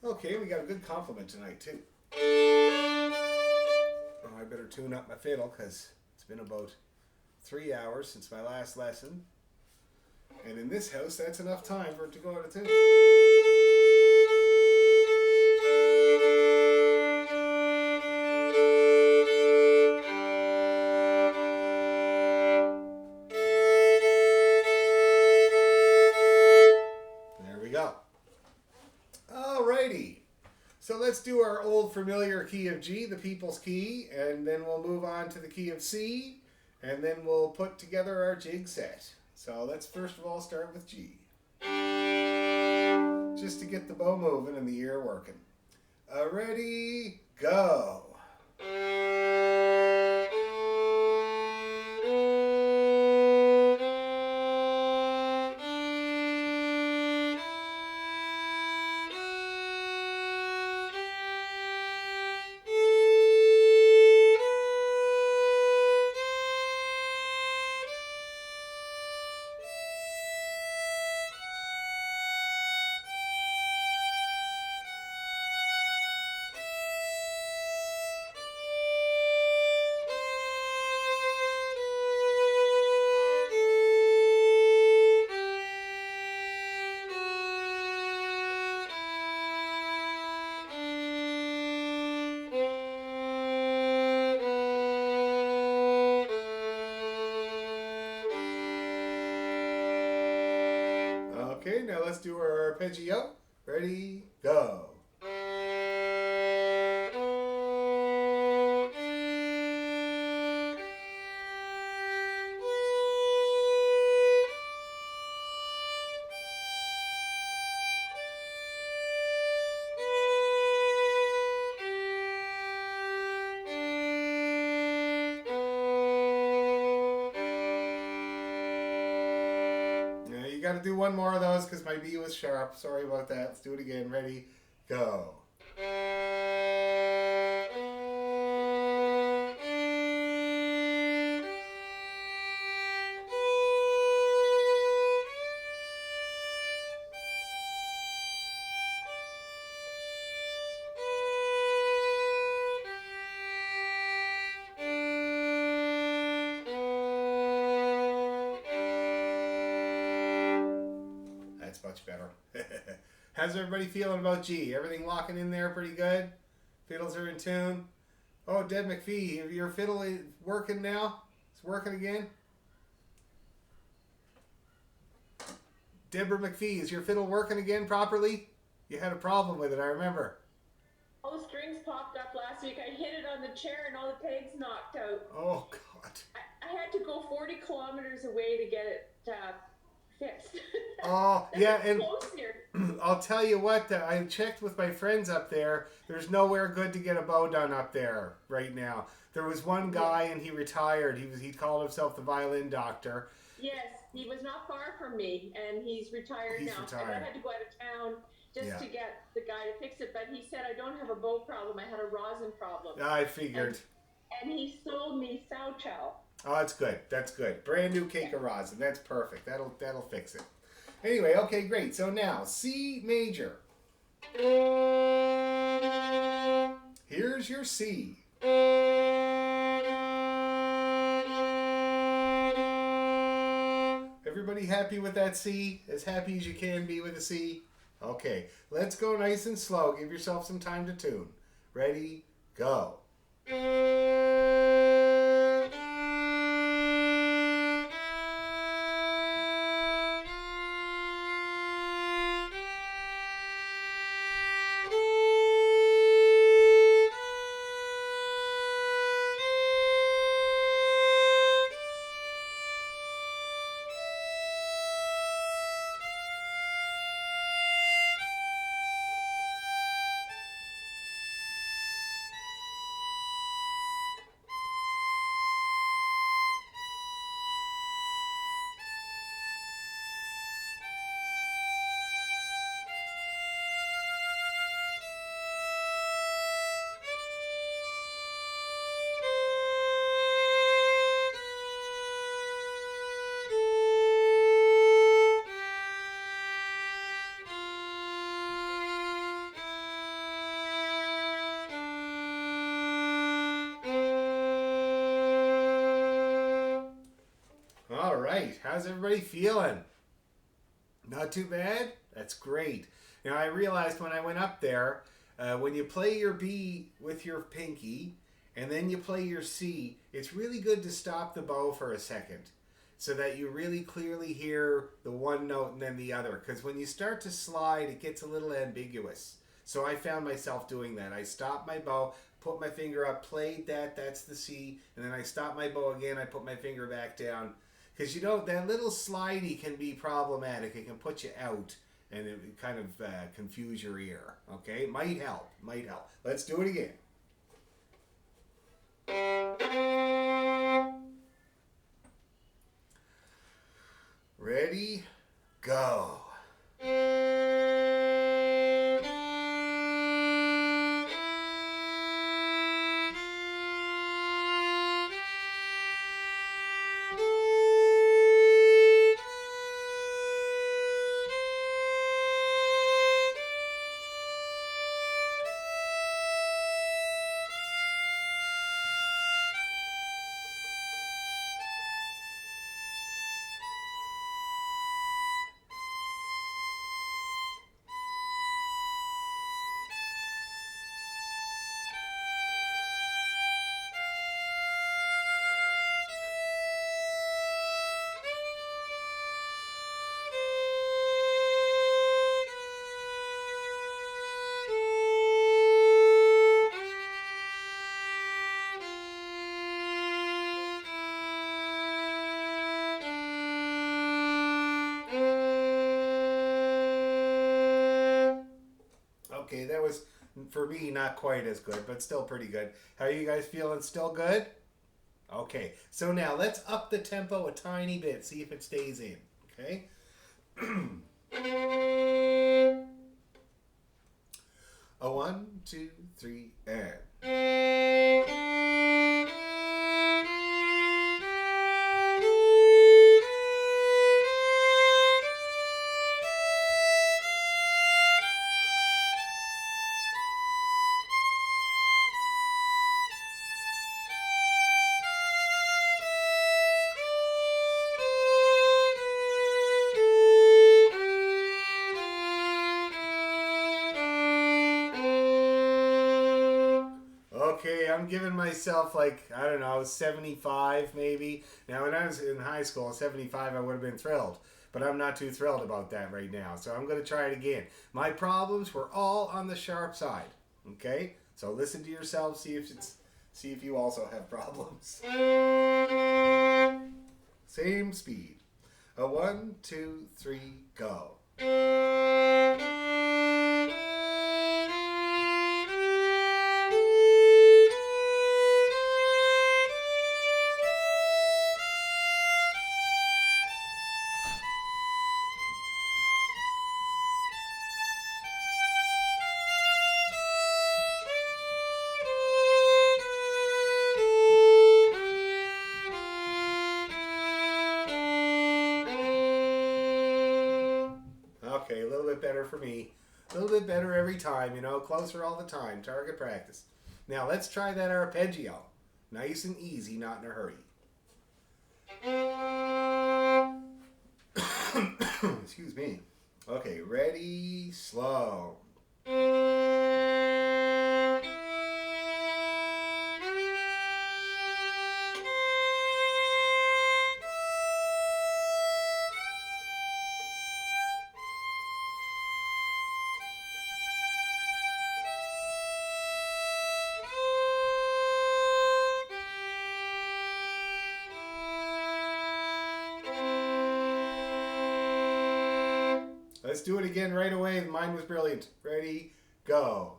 Okay, we got a good compliment tonight too. Oh, I better tune up my fiddle because it's been about 3 hours since my last lesson. And in this house, that's enough time for it to go out of tune. There we go. Alrighty. So let's do our old familiar key of G, the people's key, and then we'll move on to the key of C, and then we'll put together our jig set. So let's first of all start with G. Just to get the bow moving and the ear working. Ready, go. Okay, now let's do our arpeggio. Ready, go. You got to do one more of those because my B was sharp. Sorry about that. Let's do it again. Ready, go. That's much better. How's everybody feeling about G? Everything locking in there pretty good? Fiddles are in tune? Oh, Deb McPhee, your fiddle is working now? It's working again? Deborah McPhee, is your fiddle working again properly? You had a problem with it, I remember. All the strings popped up last week. I hit it on the chair and all the pegs knocked out. Oh, God. I had to go 40 kilometers away to get it fixed. Oh, yeah, and close here. I'll tell you what, I checked with my friends up there. There's nowhere good to get a bow done up there right now. There was one guy and he retired. He called himself the violin doctor. Yes, he was not far from me and he's retired now. Retired. And I had to go out of town just to get the guy to fix it. But he said, I don't have a bow problem. I had a rosin problem. I figured. And he sold me Sao Chow. Oh, that's good. That's good. Brand new cake of rosin. That's perfect. That'll fix it. Anyway, okay, great. So now, C major. Here's your C. Everybody happy with that C? As happy as you can be with a C? Okay, let's go nice and slow. Give yourself some time to tune. Ready, go. right. How's everybody feeling? Not too bad? That's great. Now, I realized when I went up there, when you play your B with your pinky and then you play your C, it's really good to stop the bow for a second so that you really clearly hear the one note and then the other. Because when you start to slide, it gets a little ambiguous. So I found myself doing that. I stopped my bow, put my finger up, played that, that's the C, and then I stopped my bow again, I put my finger back down. Because you know, that little slidey can be problematic. It can put you out and it kind of confuse your ear. Okay? Might help. Might help. Let's do it again. Ready? Go. Okay, that was, for me, not quite as good, but still pretty good. How are you guys feeling? Still good? Okay, so now let's up the tempo a tiny bit, see if it stays in, okay? A 1, 2, 3, and... Okay, I'm giving myself like, I don't know, 75 maybe. Now, when I was in high school, 75, I would have been thrilled. But I'm not too thrilled about that right now. So I'm going to try it again. My problems were all on the sharp side. Okay? So listen to yourself, see if you also have problems. Same speed. A 1, 2, 3, go. Okay, a little bit better for me. A little bit better every time, you know, closer all the time. Target practice. Now let's try that arpeggio. Nice and easy, not in a hurry. Excuse me. Okay, ready, slow. Let's do it again right away. Mine was brilliant. Ready, go.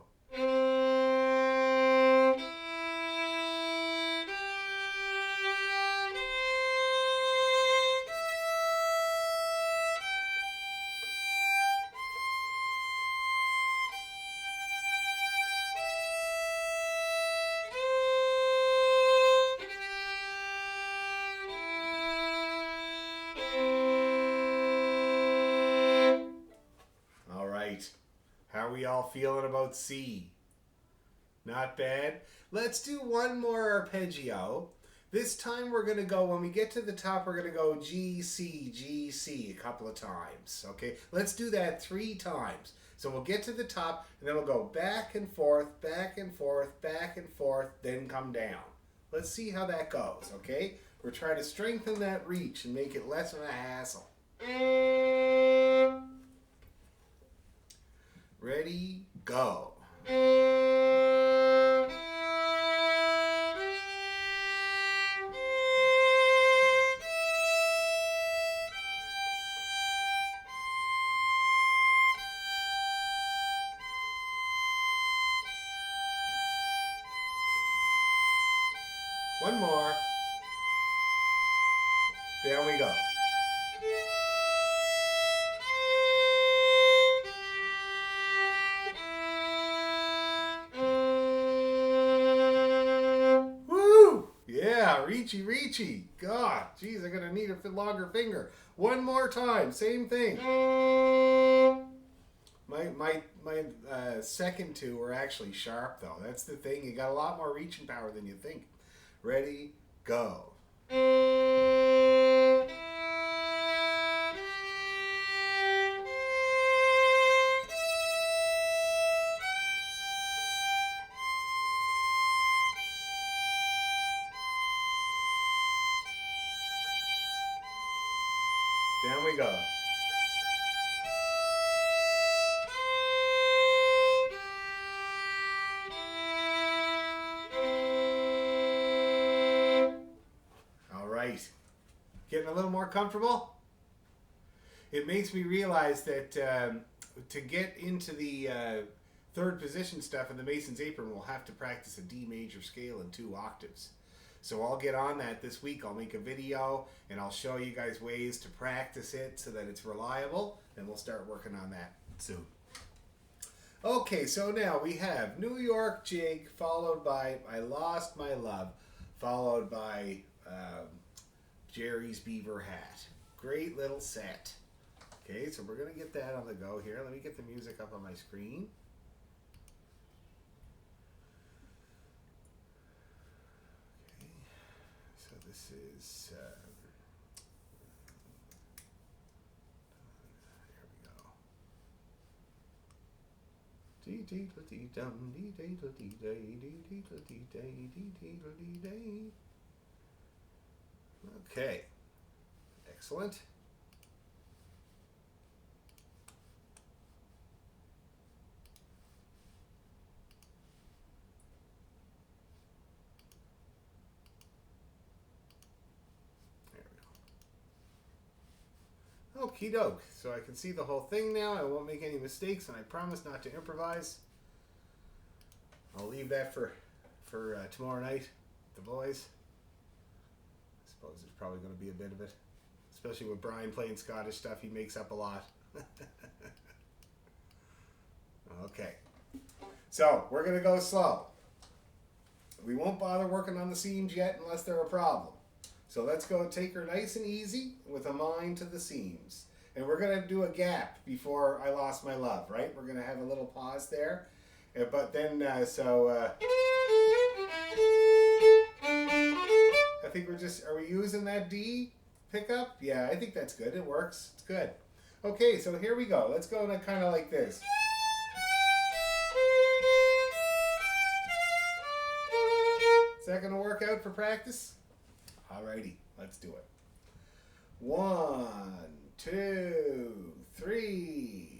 How are we all feeling about C? Not bad. Let's do one more arpeggio. This time we're going to go, when we get to the top, we're going to go G, C, G, C a couple of times. Okay, let's do that 3 times. So we'll get to the top, and then we'll go back and forth, back and forth, back and forth, then come down. Let's see how that goes, okay? We're trying to strengthen that reach and make it less of a hassle. Ready, go. One more. There we go. Woo! Yeah, reachy. God, geez, I'm gonna need a longer finger. One more time, same thing. My second 2 were actually sharp though. That's the thing. You got a lot more reaching power than you think. Ready, go. Down we go. All right. Getting a little more comfortable? It makes me realize that to get into the third position stuff in the Mason's Apron, we'll have to practice a D major scale in 2 octaves. So I'll get on that this week. I'll make a video and I'll show you guys ways to practice it so that it's reliable, and we'll start working on that soon. Okay, so now we have New York Jig followed by I Lost My Love, followed by Jerry's Beaver Hat. Great little set. Okay, so we're going to get that on the go here. Let me get the music up on my screen. This is, there we go. Okay, excellent. Okie doke. So I can see the whole thing now. I won't make any mistakes, and I promise not to improvise. I'll leave that for tomorrow night, the boys. I suppose there's probably going to be a bit of it, especially with Brian playing Scottish stuff. He makes up a lot. Okay. So we're going to go slow. We won't bother working on the seams yet unless they're a problem. So let's go take her nice and easy with a mind to the seams. And we're going to do a gap before I Lost My Love, right? We're going to have a little pause there. But then, I think are we using that D pickup? Yeah, I think that's good. It works. It's good. Okay, so here we go. Let's go kind of like this. Is that going to work out for practice? Alrighty, let's do it. 1, 2, 3.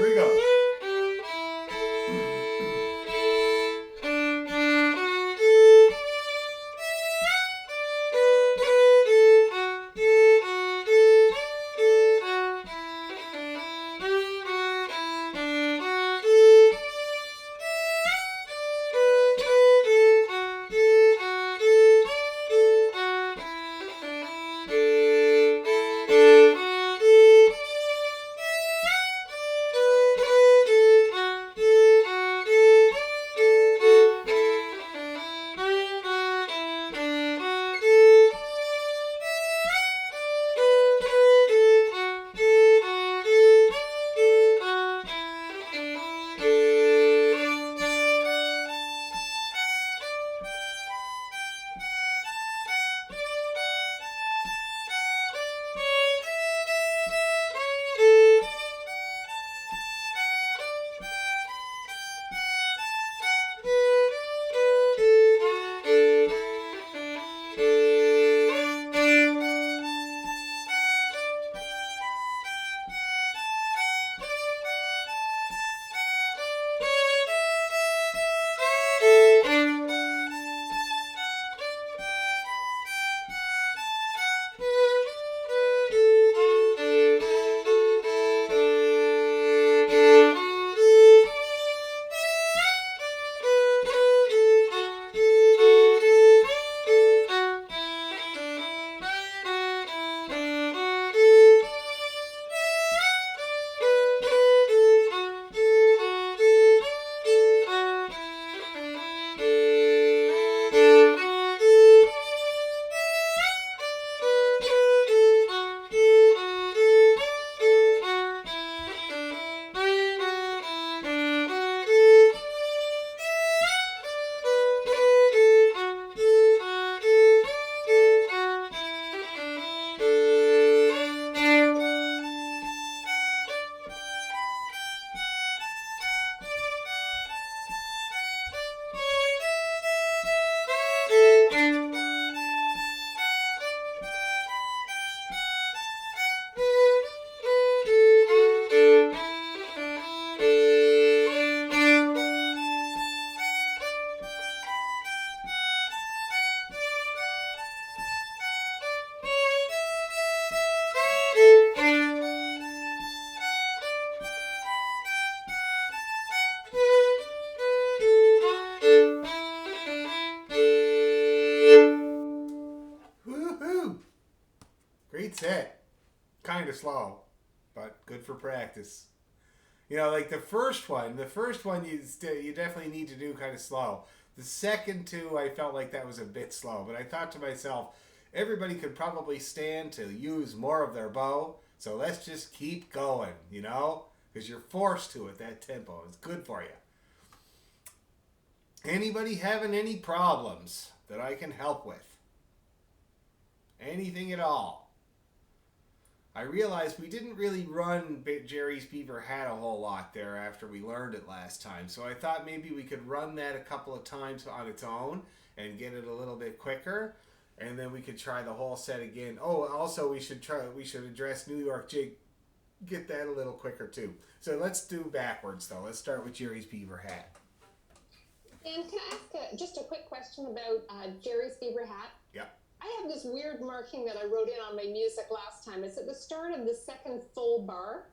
Here we go. Great set. Kind of slow, but good for practice. You know, like the first one you definitely need to do kind of slow. The second two, I felt like that was a bit slow, but I thought to myself, everybody could probably stand to use more of their bow, so let's just keep going, you know? Because you're forced to at that tempo. It's good for you. Anybody having any problems that I can help with? Anything at all? I realized we didn't really run Jerry's Beaver Hat a whole lot there after we learned it last time. So I thought maybe we could run that a couple of times on its own and get it a little bit quicker. And then we could try the whole set again. Oh, also we should address New York Jig. Get that a little quicker too. So let's do backwards though. Let's start with Jerry's Beaver Hat. And can I ask just a quick question about Jerry's Beaver Hat? Yep. I have this weird marking that I wrote in on my music last time. It's at the start of the second full bar.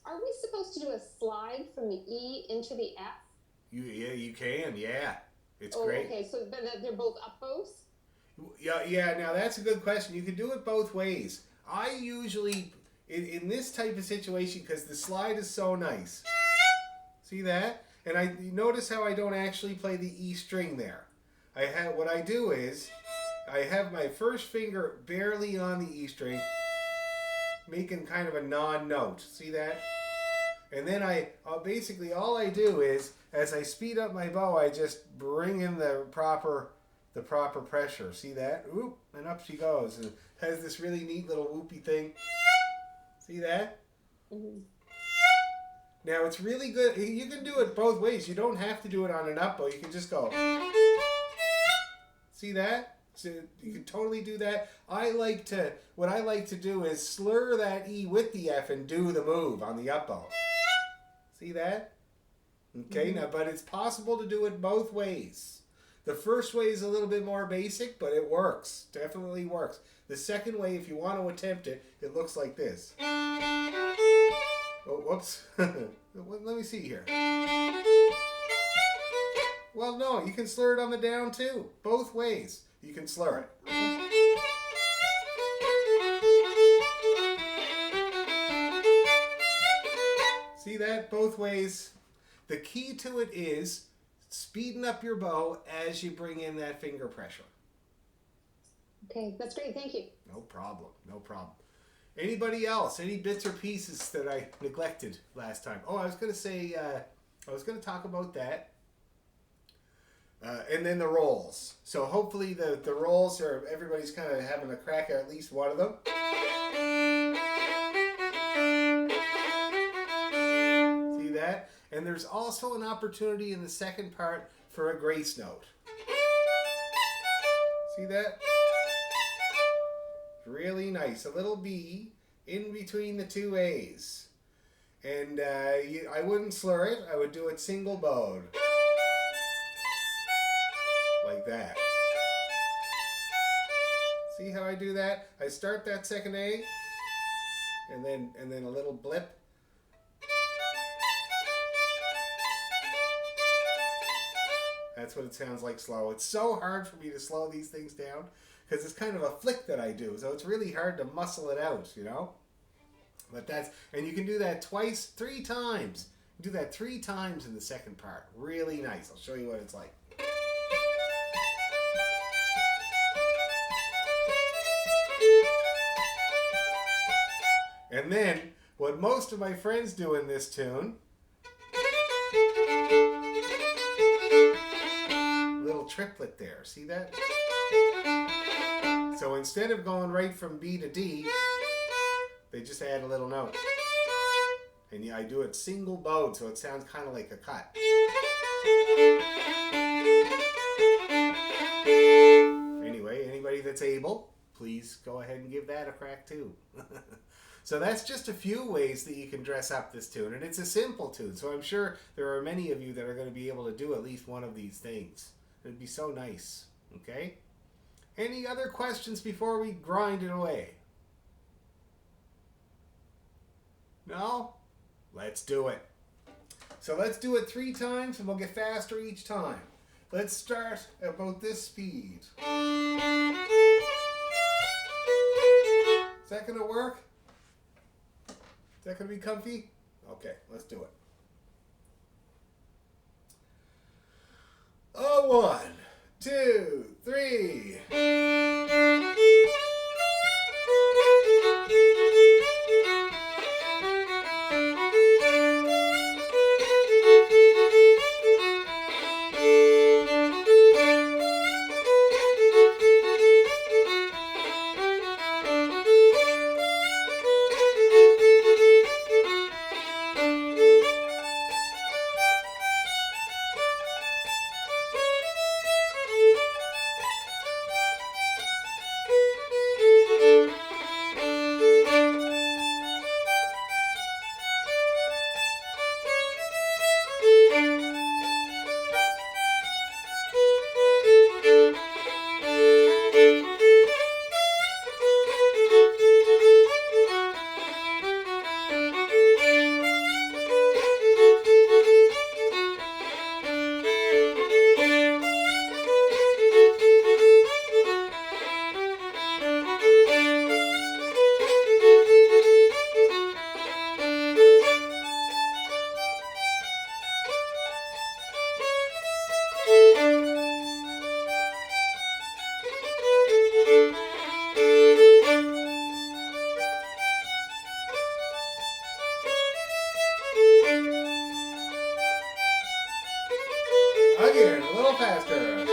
Are we supposed to do a slide from the E into the F? You can. Yeah. It's great. Okay, so they're both up bows? Yeah, now that's a good question. You can do it both ways. I usually, in this type of situation, because the slide is so nice. See that? And I notice how I don't actually play the E string there. What I do is, I have my first finger barely on the E string, making kind of a non-note. See that? And then basically all I do is, as I speed up my bow, I just bring in the proper pressure. See that? Oop, and up she goes. And has this really neat little whoopy thing. See that? Mm-hmm. Now it's really good. You can do it both ways. You don't have to do it on an up bow. You can just go. See that? So you can totally do that. What I like to do is slur that E with the F and do the move on the up bow. that? Okay, now, but it's possible to do it both ways. The first way is a little bit more basic, but it works. Definitely works. The second way, if you want to attempt it, it looks like this. Oh, whoops. Let me see here. Well, no, you can slur it on the down too. Both ways you can slur it. See that? Both ways. The key to it is speeding up your bow as you bring in that finger pressure. Okay, that's great. Thank you. No problem. No problem. Anybody else? Any bits or pieces that I neglected last time? Oh, I was going to say, I was going to talk about that. And then the rolls. So hopefully the rolls are, everybody's kind of having a crack at least one of them. See that? And there's also an opportunity in the second part for a grace note. See that? Really nice. A little B in between the two A's. And I wouldn't slur it. I would do it single bowed. Like that. See how I do that? I start that second A and then a little blip. That's what it sounds like slow. It's so hard for me to slow these things down because it's kind of a flick that I do. So it's really hard to muscle it out, you know? But that's, and you can do that twice, 3 times. You do that 3 times in the second part. Really nice. I'll show you what it's like. And then, what most of my friends do in this tune, little triplet there, see that? So instead of going right from B to D, they just add a little note. And yeah, I do it single bowed, so it sounds kind of like a cut. Anyway, anybody that's able, please go ahead and give that a crack too. So that's just a few ways that you can dress up this tune, and it's a simple tune, so I'm sure there are many of you that are going to be able to do at least one of these things. It'd be so nice, okay? Any other questions before we grind it away? No? Let's do it. So let's do it 3 times, and we'll get faster each time. Let's start at about this speed. Is that going to work? Is that going to be comfy? Okay, let's do it. 1, 2, 3. Again, a little faster.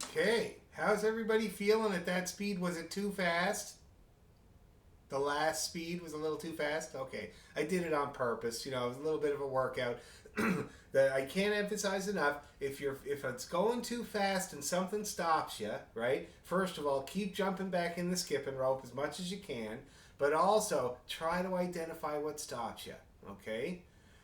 Okay. How's everybody feeling at that speed? Was it too fast? The last speed was a little too fast? Okay. I did it on purpose. You know, it was a little bit of a workout. That I can't emphasize enough. If it's going too fast and something stops you, right? First of all, keep jumping back in the skipping rope as much as you can, but also try to identify what stops you, okay?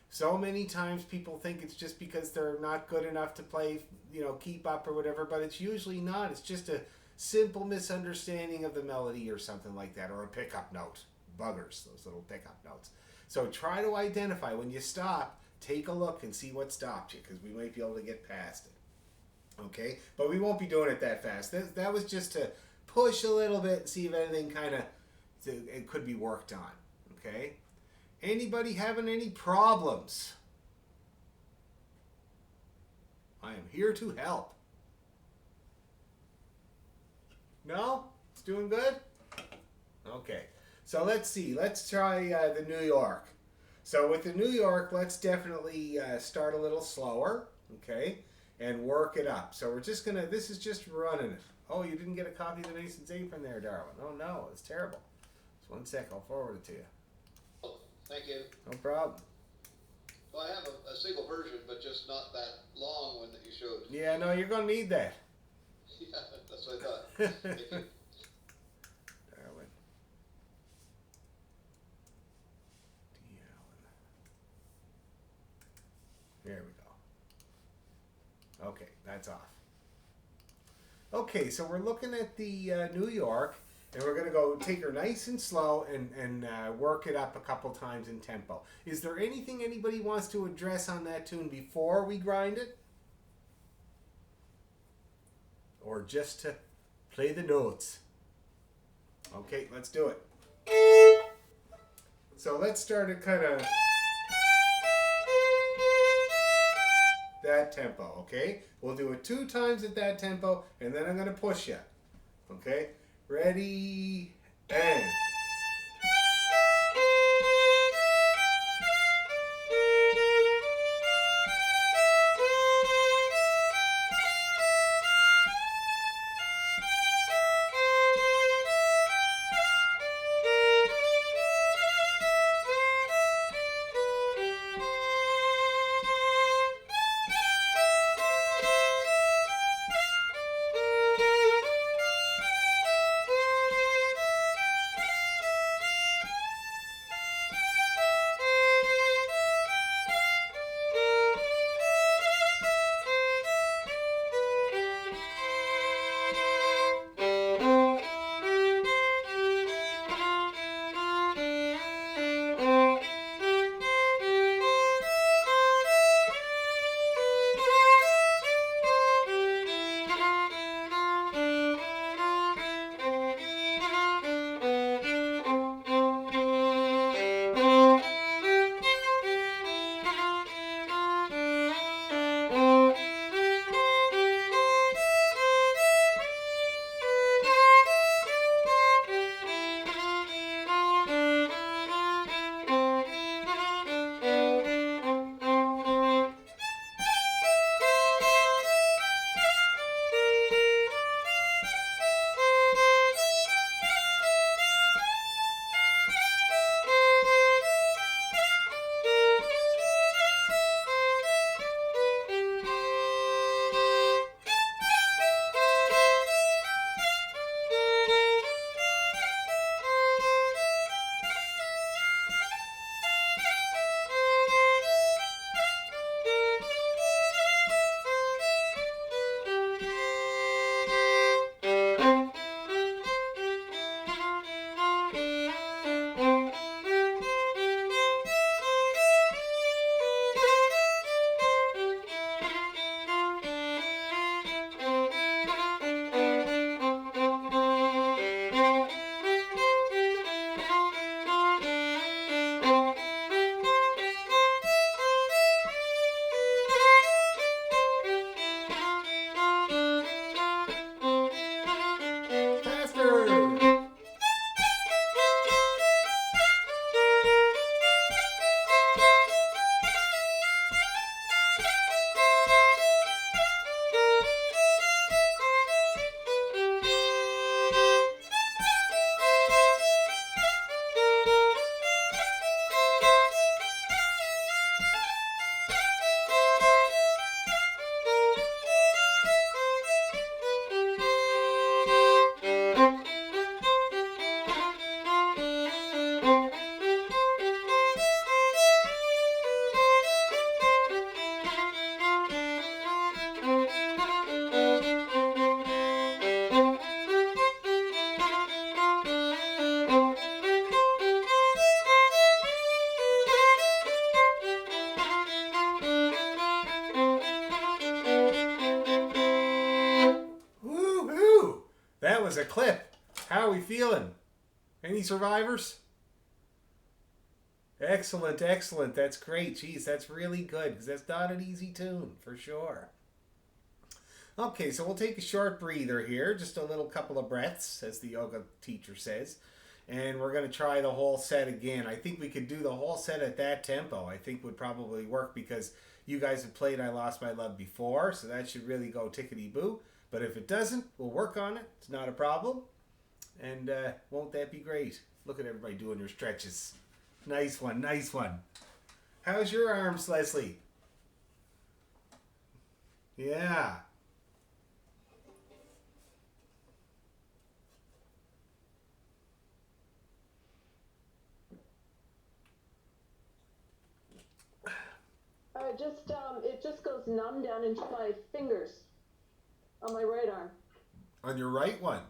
So many times people think it's just because they're not good enough to play, you know, keep up or whatever, but it's usually not. It's just a simple misunderstanding of the melody or something like that, or a pickup note. Buggers, those little pickup notes. So try to identify when you stop. Take a look and see what stopped you, because we might be able to get past it. Okay? But we won't be doing it that fast. That was just to push a little bit and see if anything kind of it could be worked on. Okay? Anybody having any problems? I am here to help. No? It's doing good? Okay. So let's see. Let's try the New York. So with the New York, let's definitely start a little slower, okay, and work it up. So we're just going to, this is just running it. Oh, you didn't get a copy of the Mason's Apron there, darling. Oh, no, it's terrible. Just one sec, I'll forward it to you. Oh, thank you. No problem. Well, I have a single version, but just not that long one that you showed. Yeah, no, you're going to need that. Yeah, that's what I thought. Thank you. Darling. There we go. Okay, that's off. Okay, so we're looking at the New York, and we're going to go take her nice and slow and work it up a couple times in tempo. Is there anything anybody wants to address on that tune before we grind it? Or just to play the notes? Okay, let's do it. So let's start at kind of that tempo, okay? We'll do it 2 times at that tempo, and then I'm going to push you. Okay? Ready, and... was a clip. How are we feeling? Any survivors? Excellent, excellent. That's great. Jeez, that's really good because that's not an easy tune for sure. Okay, so we'll take a short breather here, just a little couple of breaths, as the yoga teacher says. And we're going to try the whole set again. I think we could do the whole set at that tempo. I think would probably work because you guys have played I Lost My Love before, so that should really go tickety-boo. But if it doesn't, we'll work on it. It's not a problem. And won't that be great? Look at everybody doing their stretches. Nice one, nice one. How's your arms, Leslie? Yeah. It just goes numb down into my fingers on my right arm. On your right one?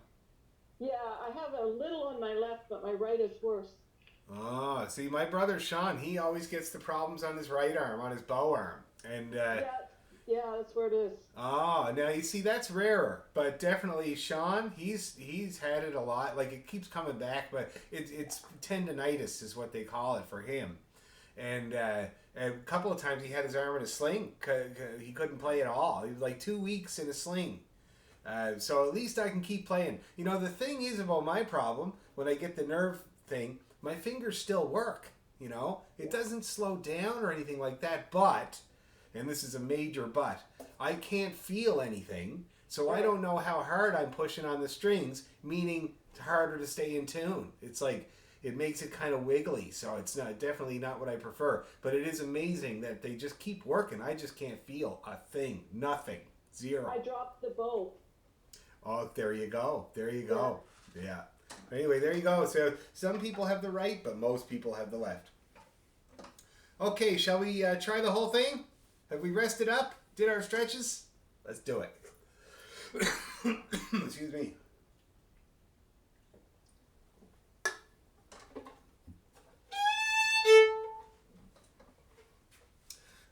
Yeah, I have a little on my left, but my right is worse. Oh, see, my brother Sean, he always gets the problems on his right arm, on his bow arm. And yeah, that's where it is. oh, now you see, that's rarer. But definitely Sean, he's had it a lot. Like, it keeps coming back, but it's tendonitis is what they call it for him. And a couple of times he had his arm in a sling. He couldn't play at all. He was like 2 weeks in a sling. So at least I can keep playing. You know, the thing is about my problem, when I get the nerve thing, my fingers still work. You know, it doesn't slow down or anything like that. But, and this is a major but, I can't feel anything. So I don't know how hard I'm pushing on the strings, meaning it's harder to stay in tune. It's like, it makes it kind of wiggly, so it's definitely not what I prefer. But it is amazing that they just keep working. I just can't feel a thing. Nothing. Zero. I dropped the bow. Oh, there you go. There you go. Yeah. Anyway, there you go. So some people have the right, but most people have the left. Okay, shall we try the whole thing? Have we rested up? Did our stretches? Let's do it. Excuse me.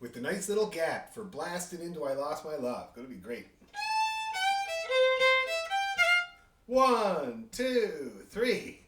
With the nice little gap for blasting into I Lost My Love. Gonna be great. 1, 2, 3.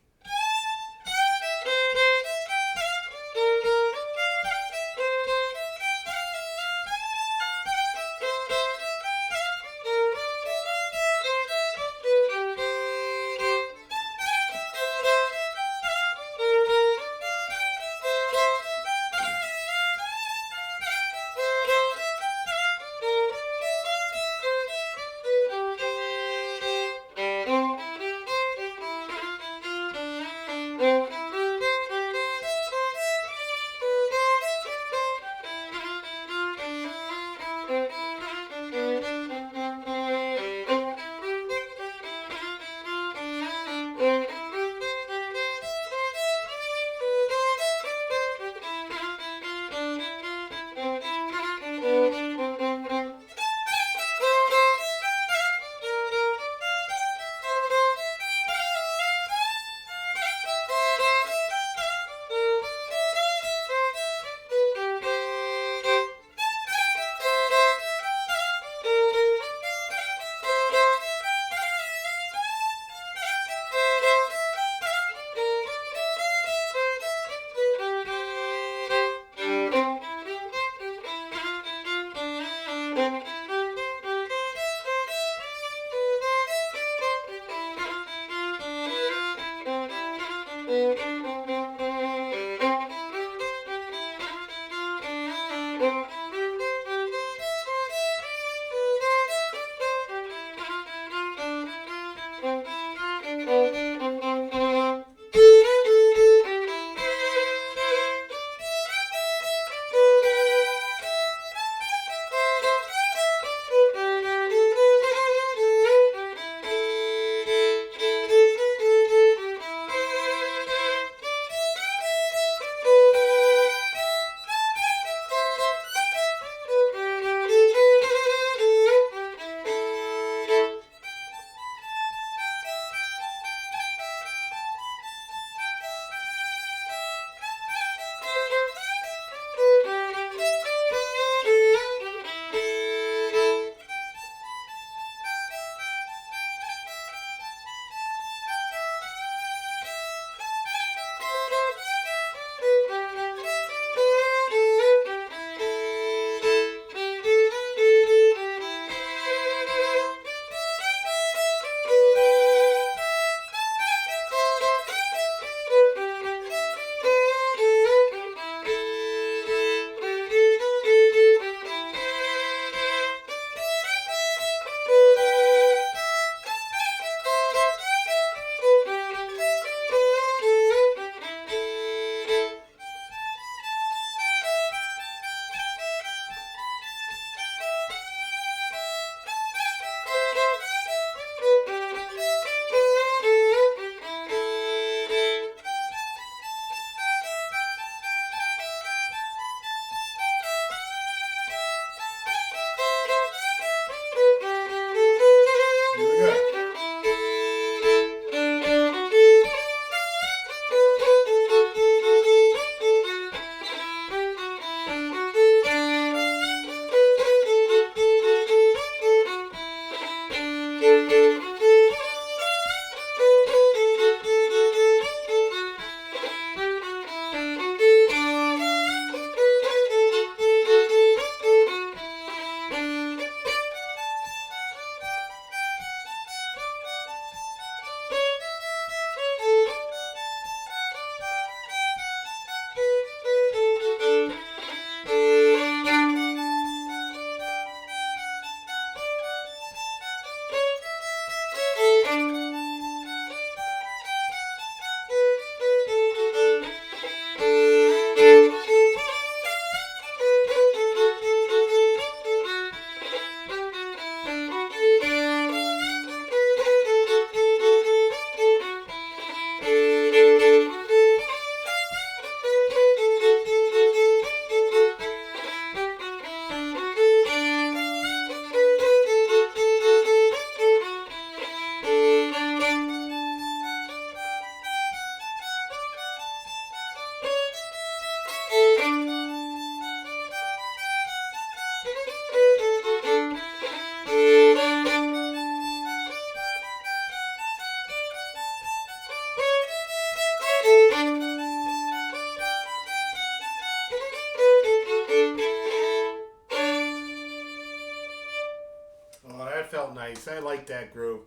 like that groove.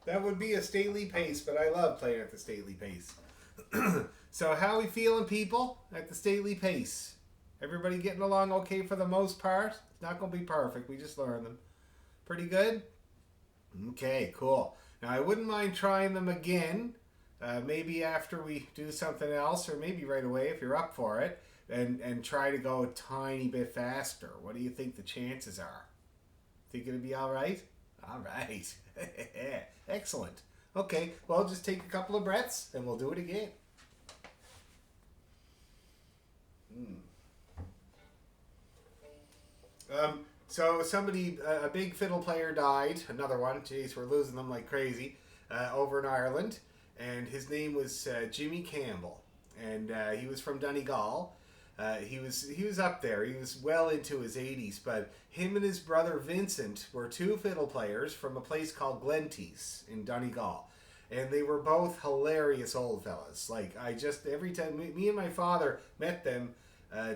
That would be a stately pace, but I love playing at the stately pace. So how we feeling, people, at the stately pace? Everybody getting along okay for the most part? It's not going to be perfect. We just learned them. Pretty good? Okay, cool. Now, I wouldn't mind trying them again. Maybe after we do something else, or maybe right away if you're up for it, and try to go a tiny bit faster. What do you think the chances are? Think it'll be all right? All right. Excellent. Okay, well, just take a couple of breaths, and we'll do it again. So somebody, a big fiddle player died, another one, jeez, we're losing them like crazy, over in Ireland, and his name was Jimmy Campbell, and he was from Donegal. He was up there, he was well into his 80s, but him and his brother Vincent were two fiddle players from a place called Glenties in Donegal. And they were both hilarious old fellas. Like, every time, me and my father met them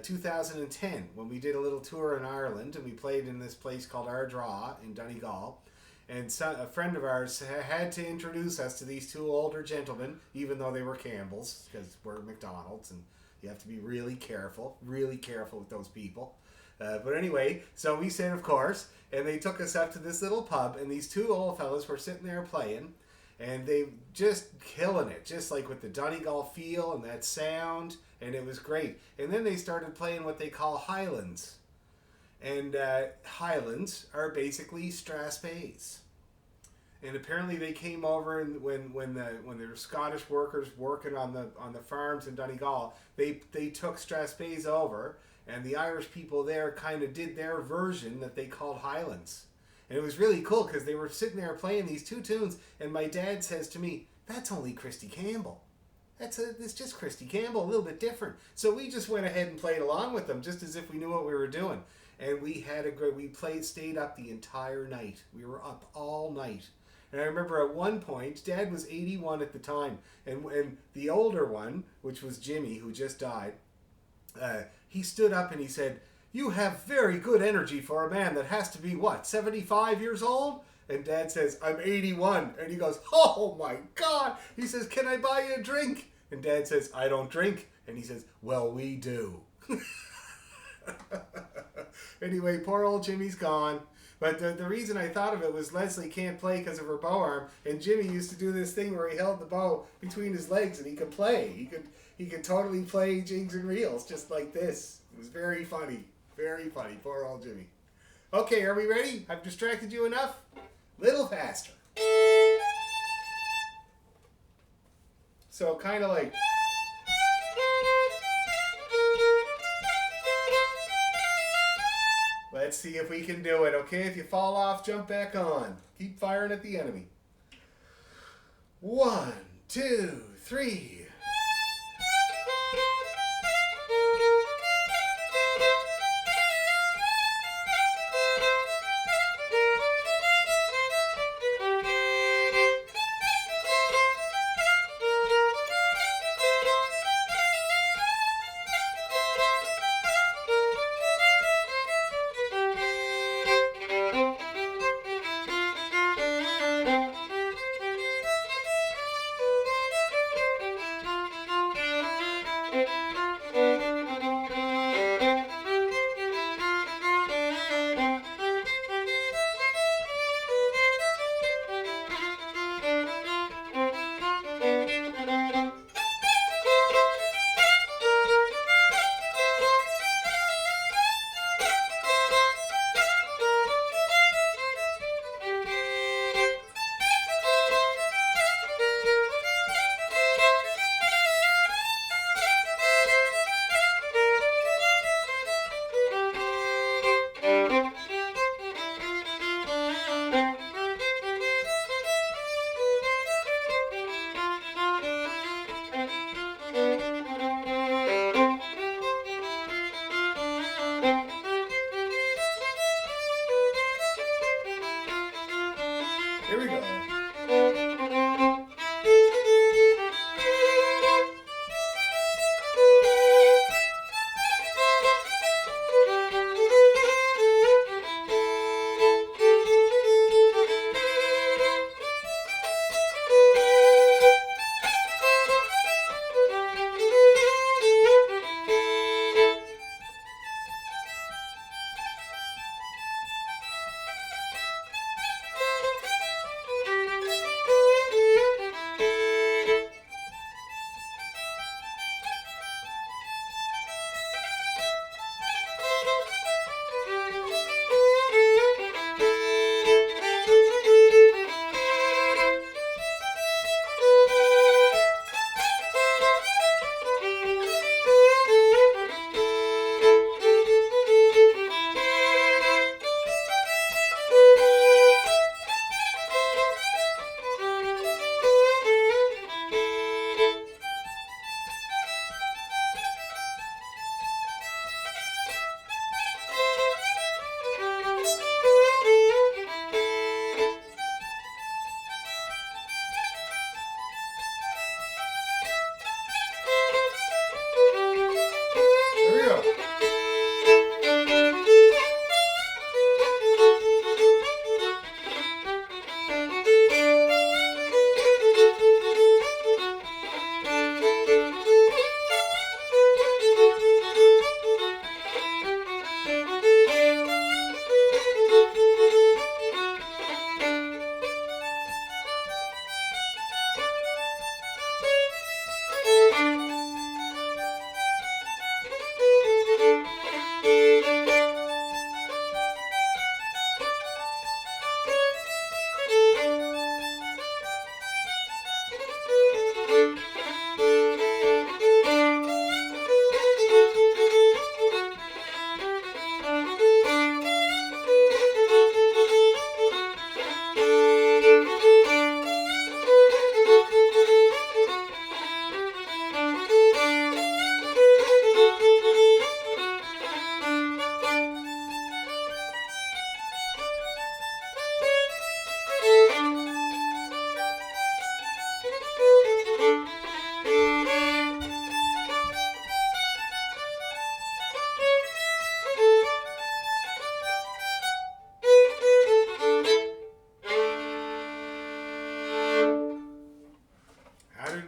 2010 when we did a little tour in Ireland, and we played in this place called Ardra in Donegal. And a friend of ours had to introduce us to these two older gentlemen, even though they were Campbells, because we're McDonald's, and you have to be really careful with those people. But anyway, so we said, of course, and they took us up to this little pub, and these two old fellas were sitting there playing, and they just killing it, just like with the Donegal feel and that sound, and it was great. And then they started playing what they call Highlands. And Highlands are basically strathspeys. And apparently they came over, and when there were Scottish workers working on the farms in Donegal, they took strathspeys over, and the Irish people there kind of did their version that they called Highlands. And it was really cool because they were sitting there playing these two tunes, and my dad says to me, "That's only Christy Campbell. It's just Christy Campbell, a little bit different." So we just went ahead and played along with them, just as if we knew what we were doing. And we had stayed up the entire night. We were up all night. And I remember at one point, Dad was 81 at the time, and the older one, which was Jimmy, who just died, he stood up and he said, "You have very good energy for a man that has to be, 75 years old?" And Dad says, "I'm 81. And he goes, "Oh my God." He says, "Can I buy you a drink?" And Dad says, "I don't drink." And he says, "Well, we do." Anyway, poor old Jimmy's gone. But the reason I thought of it was Leslie can't play because of her bow arm, and Jimmy used to do this thing where he held the bow between his legs and he could play. He could totally play jigs and reels just like this. It was very funny. Very funny. Poor old Jimmy. Okay, are we ready? I've distracted you enough? Little faster. So kind of like... Let's see if we can do it, okay? If you fall off, jump back on. Keep firing at the enemy. 1, 2, 3.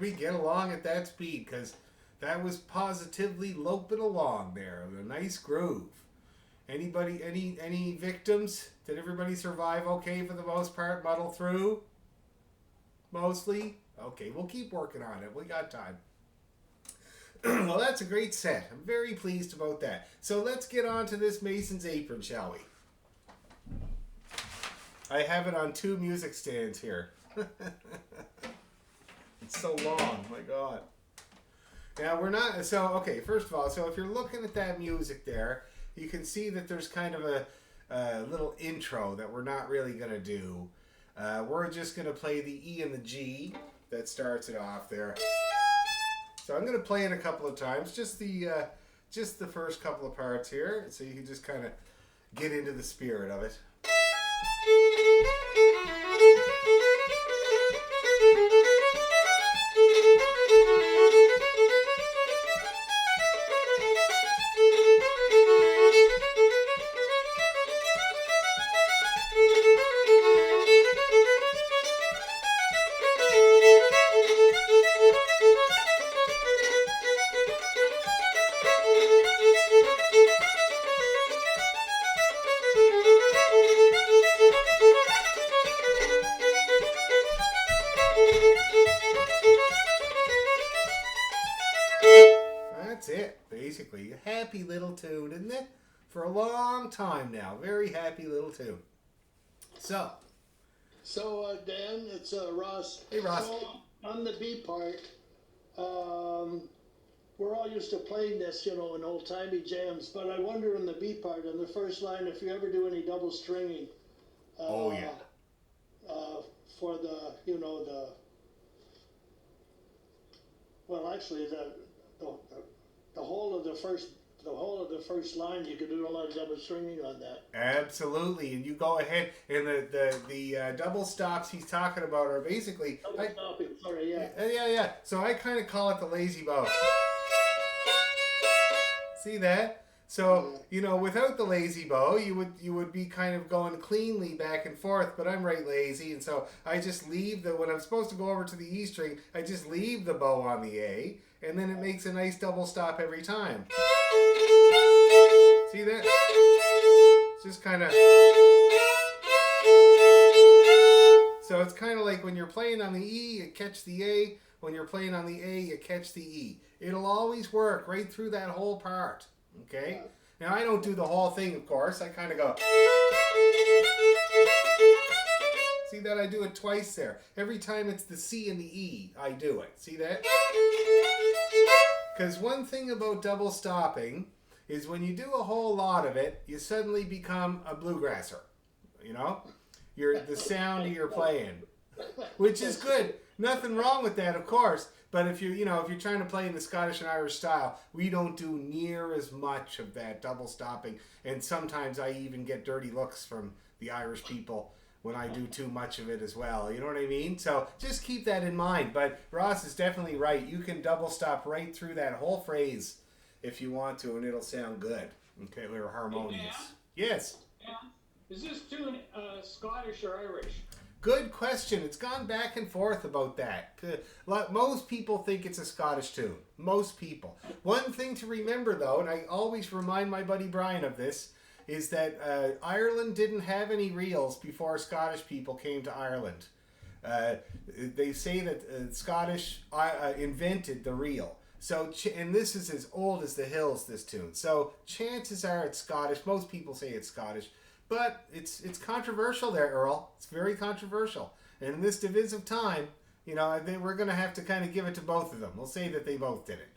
we get along at that speed? Because that was positively loping along there. A nice groove. Anybody, any victims? Did everybody survive okay for the most part? Muddle through? Mostly? Okay, we'll keep working on it. We got time. Well, that's a great set. I'm very pleased about that. So let's get on to this Mason's Apron, shall we? I have it on 2 music stands here. It's so long, my God. Now we're not, so okay, first of all, so if you're looking at that music there, you can see that there's kind of a little intro that we're not really going to do. We're just going to play the E and the G that starts it off there. So I'm going to play it a couple of times, just the first couple of parts here, so you can just kind of get into the spirit of it. That's it, basically. A happy little tune, isn't it? For a long time now. Very happy little tune. So, Dan, it's Ross. Hey, Ross. So, on the B part, we're all used to playing this, in old-timey jams, but I wonder in the B part, in the first line, if you ever do any double stringing. Oh, yeah. For the, actually, the whole of the first line, you could do a lot of double stringing on that. Absolutely, and you go ahead, and the double stops he's talking about are basically... Double stopping, sorry, yeah. Yeah. So I kind of call it the lazy bow. See that? So, without the lazy bow, you would be kind of going cleanly back and forth, but I'm right lazy, and so I just leave when I'm supposed to go over to the E string, I just leave the bow on the A, and then it makes a nice double stop every time. See that? It's just kind of... So it's kind of like when you're playing on the E, you catch the A. When you're playing on the A, you catch the E. It'll always work right through that whole part. Okay? Now, I don't do the whole thing, of course. I kind of go... See that? I do it twice there. Every time it's the C and the E, I do it. See that? Because one thing about double stopping is when you do a whole lot of it, you suddenly become a bluegrasser. You're the sound of your playing, which is good. Nothing wrong with that, of course. But if you're trying to play in the Scottish and Irish style, we don't do near as much of that double stopping. And sometimes I even get dirty looks from the Irish people when I do too much of it as well. You know what I mean? So just keep that in mind. But Ross is definitely right. You can double stop right through that whole phrase if you want to, and it'll sound good. Okay, we're harmonious. Hey, yes? Yeah. Is this tune Scottish or Irish? Good question. It's gone back and forth about that. Most people think it's a Scottish tune. Most people. One thing to remember, though, and I always remind my buddy Brian of this, is that Ireland didn't have any reels before Scottish people came to Ireland. They say that Scottish invented the reel. So, and this is as old as the hills, this tune. So chances are it's Scottish. Most people say it's Scottish. But it's controversial there, Earl. It's very controversial. And in this divisive time, we're going to have to kind of give it to both of them. We'll say that they both did it.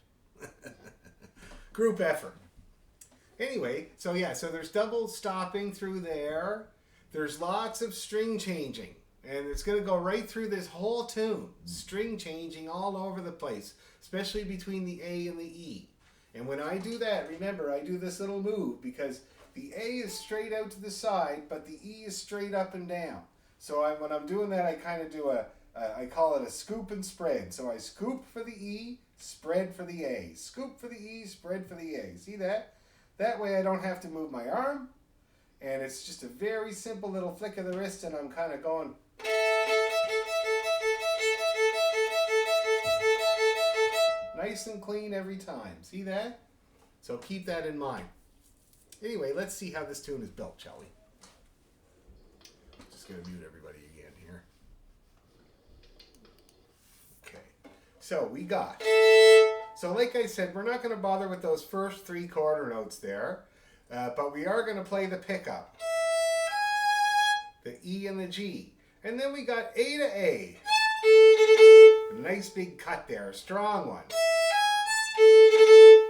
Group effort. Anyway, so there's double stopping through there. There's lots of string changing. And it's going to go right through this whole tune. String changing all over the place, especially between the A and the E. And when I do that, remember, I do this little move because the A is straight out to the side, but the E is straight up and down. So when I'm doing that, I kind of do I call it a scoop and spread. So I scoop for the E, spread for the A. Scoop for the E, spread for the A. See that? That way I don't have to move my arm. And it's just a very simple little flick of the wrist, and I'm kind of going... clean every time. See that? So keep that in mind. Anyway, let's see how this tune is built, shall we? Just going to mute everybody again here. Okay. So we got... So like I said, we're not going to bother with those first 3 quarter notes there. But we are going to play the pickup. The E and the G. And then we got A to A. A nice big cut there. A strong one.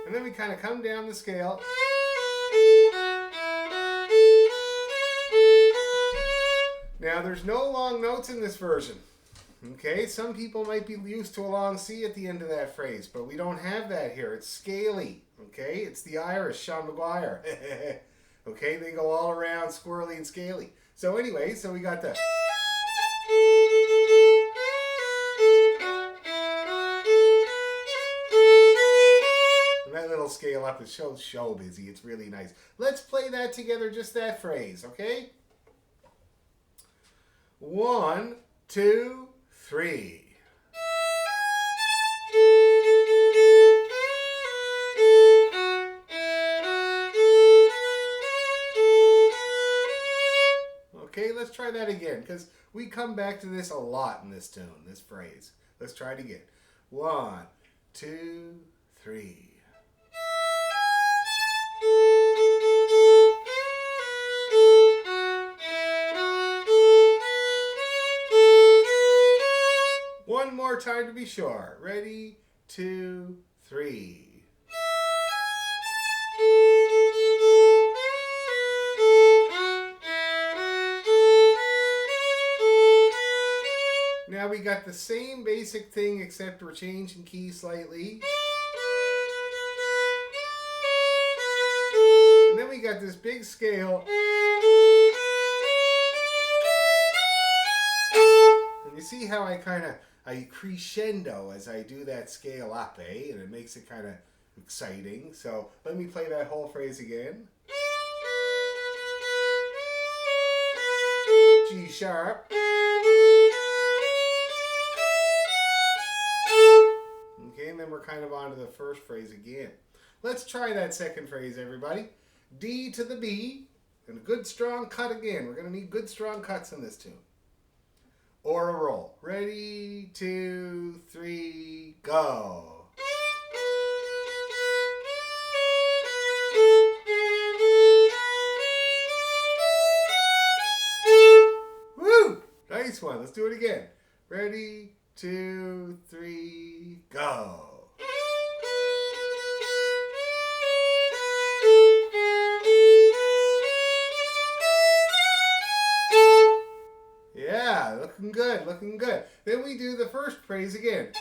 And then we kind of come down the scale. Now there's no long notes in this version. Okay, some people might be used to a long C at the end of that phrase, but we don't have that here. It's scaly. Okay, it's the Irish, Sean McGuire. Okay, they go all around squirrely and scaly. So anyway, so we got the... And that little scale up is so busy. It's really nice. Let's play that together, just that phrase, okay? 1, 2, 3. Okay, let's try that again, because we come back to this a lot in this tune, this phrase. Let's try it again. 1, 2, 3. One more time to be sure. Ready, 2, 3. Now we got the same basic thing except we're changing key slightly. And then we got this big scale. And you see how I crescendo as I do that scale up, eh? And it makes it kind of exciting. So let me play that whole phrase again. G sharp. Okay, and then we're kind of on to the first phrase again. Let's try that second phrase, everybody. D to the B, and a good strong cut again. We're going to need good strong cuts in this tune. Or a roll. Ready, 2, 3, go. Woo! Nice one. Let's do it again. Ready, 2, 3, go. Yeah, looking good, looking good. Then we do the first phrase again.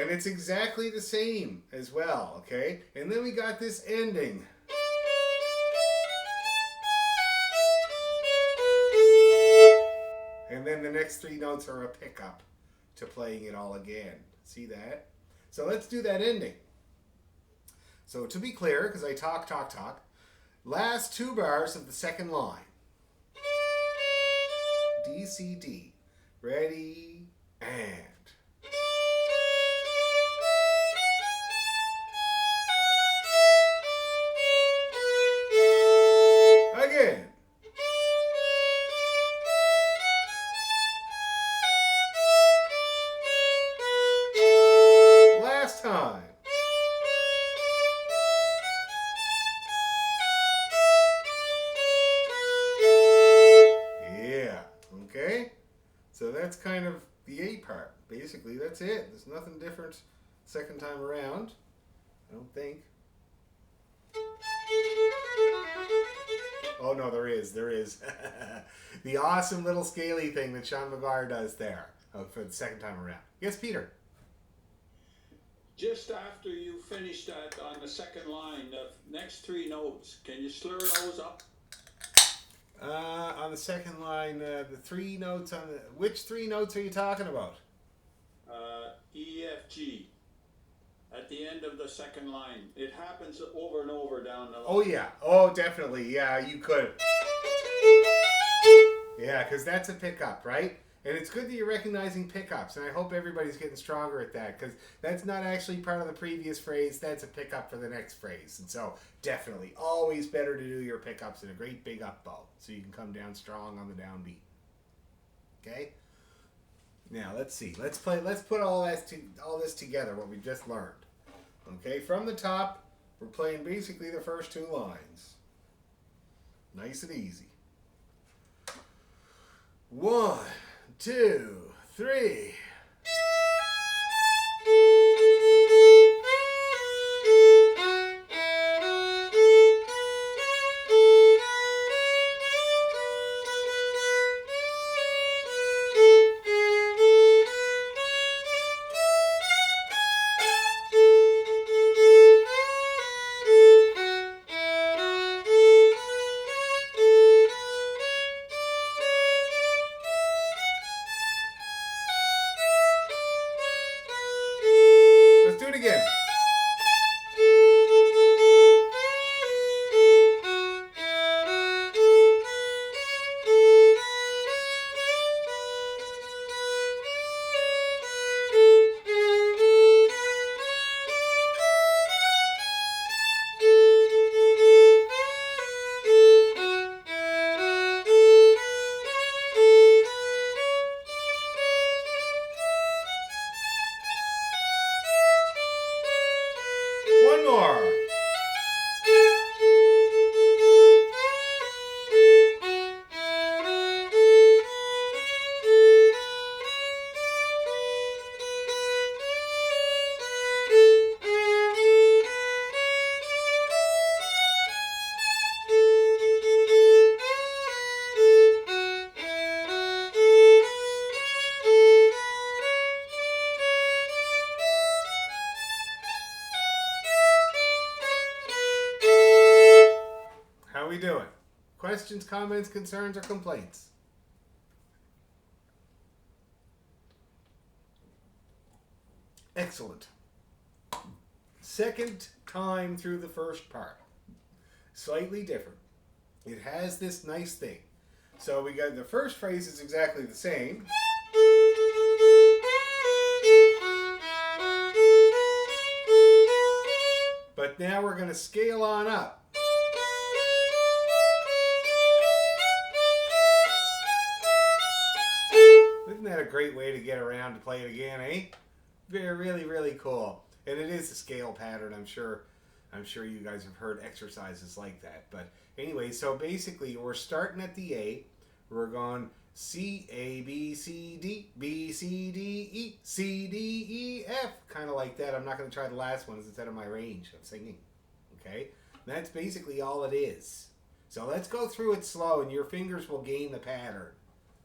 And it's exactly the same as well, okay? And then we got this ending. And then the next 3 notes are a pickup to playing it all again. See that? So let's do that ending. So to be clear, because I talk, last 2 bars of the second line. D, C, D. Ready, and. Again. Last time. Yeah, okay? So that's kind of the A part. Basically, that's it. There's nothing different second time around, I don't think. Oh no, there is. The awesome little scaly thing that Sean McGuire does there for the second time around. Yes, Peter? Just after you finish that on the second line, the next 3 notes, can you slur those up? On the second line, the 3 notes on the... Which 3 notes are you talking about? E, F, G. At the end of the second line. It happens over and over down the line. Oh, yeah. Oh, definitely. Yeah, you could. Yeah, because that's a pickup, right? And it's good that you're recognizing pickups, and I hope everybody's getting stronger at that, because that's not actually part of the previous phrase. That's a pickup for the next phrase. And so definitely always better to do your pickups in a great big up bow so you can come down strong on the downbeat. Okay? Now let's see. Let's put all this together, what we just learned. Okay, from the top, we're playing basically the first two lines. Nice and easy. 1, 2, 3. Let's do it again. One more. How we doing? Questions, comments, concerns, or complaints? Excellent. Second time through the first part. Slightly different. It has this nice thing. So we got the first phrase is exactly the same. But now we're going to scale on up. Isn't that a great way to get around to play it again, eh? Really, really cool. And it is a scale pattern, I'm sure you guys have heard exercises like that. But anyway, so basically we're starting at the A. We're going C, A, B, C, D, B, C, D, E, C, D, E, F. Kind of like that. I'm not going to try the last one, it's out of my range of singing. Okay? And that's basically all it is. So let's go through it slow and your fingers will gain the pattern.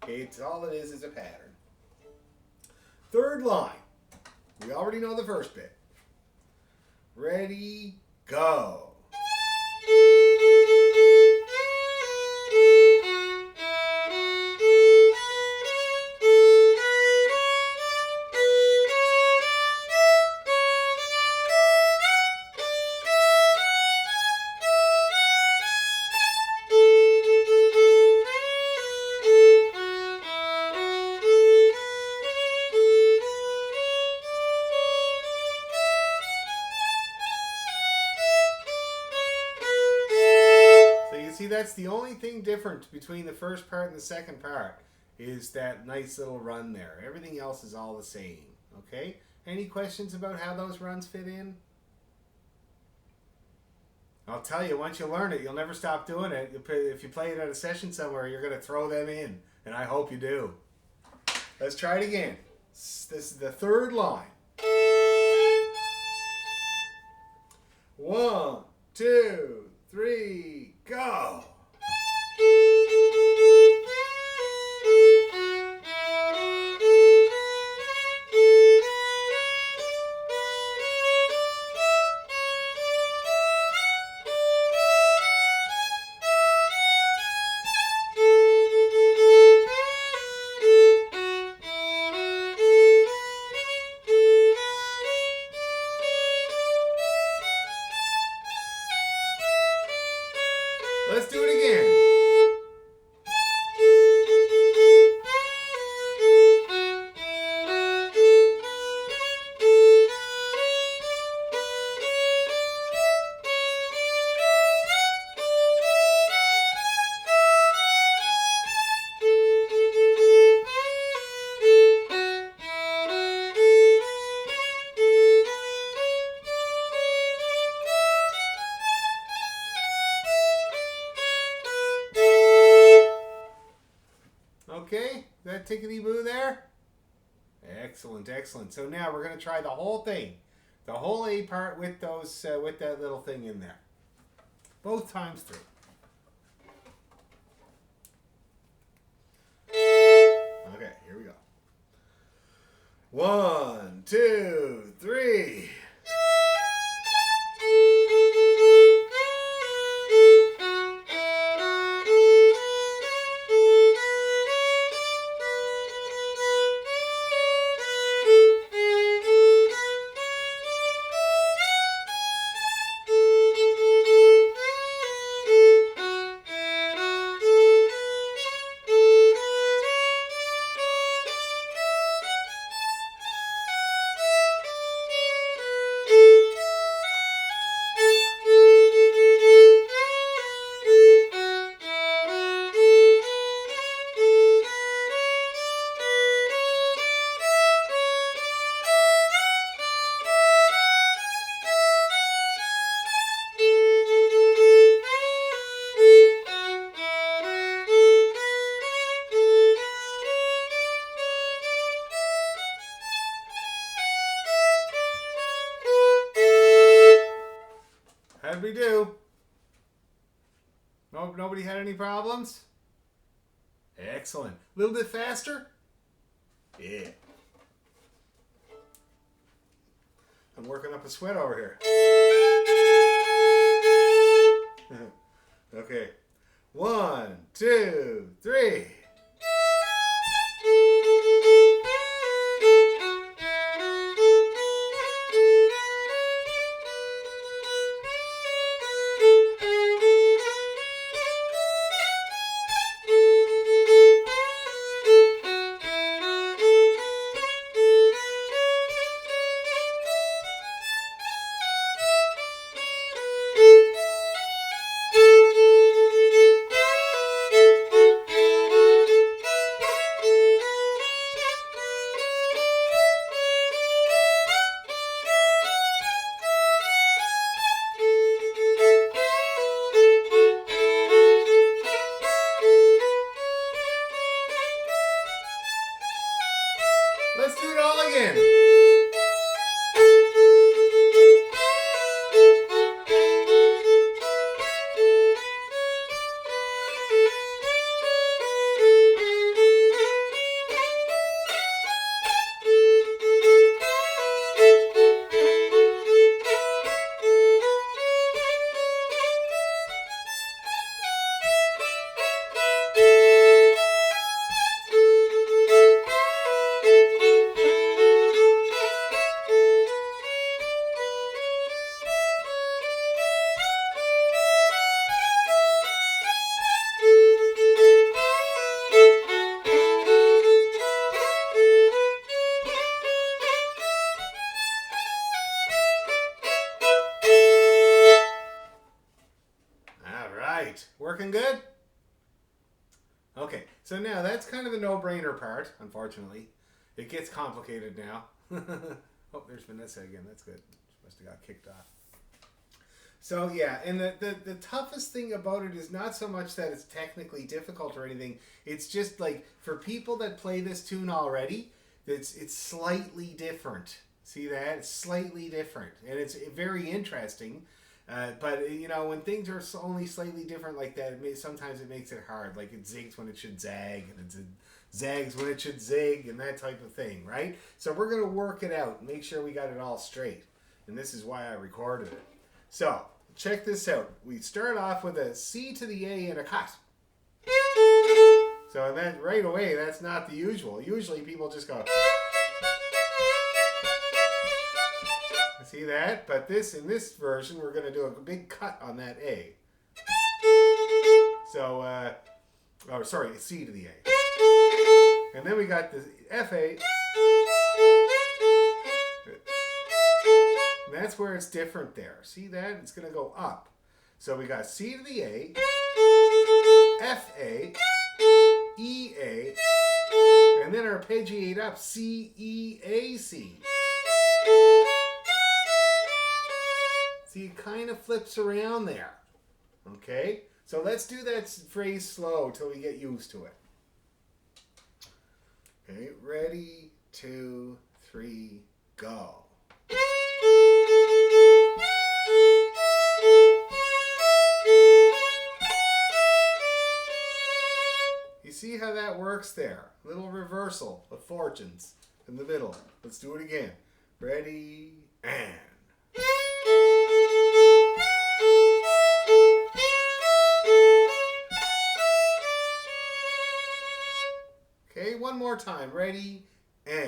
Okay? It's all it is a pattern. Third line. We already know the first bit. Ready, go. That's the only thing different between the first part and the second part is that nice little run there. Everything else is all the same. Okay? Any questions about how those runs fit in? I'll tell you, once you learn it, you'll never stop doing it. If you play it at a session somewhere, you're going to throw them in. And I hope you do. Let's try it again. This is the third line. 1, 2, 3, go! Let's do it Okay? That tickety-boo there? Excellent, excellent. So now we're going to try the whole thing. The whole A part with those, with that little thing in there. Both times through. Okay, here we go. 1, 2, 3. How'd we do? No, nobody had any problems? Excellent. A little bit faster? Yeah. I'm working up a sweat over here. Okay. 1, 2, 3. Let's do it all again. Working good? Okay, so now that's kind of the no-brainer part, unfortunately. It gets complicated now. Oh, there's Vanessa again. That's good. She must have got kicked off. So yeah, and the toughest thing about it is not so much that it's technically difficult or anything. It's just like for people that play this tune already, it's slightly different. See that? It's slightly different, and it's very interesting. But you know, when things are only slightly different like that, sometimes it makes it hard. Like it zigs when it should zag, and it zags when it should zig, and that type of thing, right? So we're gonna work it out, make sure we got it all straight, and this is why I recorded it. So check this out. We start off with a C to the A and a cut. So that right away, that's not the usual. Usually people just go. See that? But in this version, we're going to do a big cut on that A. So, oh, sorry, C to the A. And then we got the F A. And that's where it's different there. See that? It's going to go up. So we got C to the A, F A, E A, and then arpeggiate up C, E, A, C. See, it kind of flips around there. Okay? So let's do that phrase slow till we get used to it. Okay, ready, 2, 3, go. You see how that works there? Little reversal of fortunes in the middle. Let's do it again. Ready, and. Okay, one more time. Ready, and.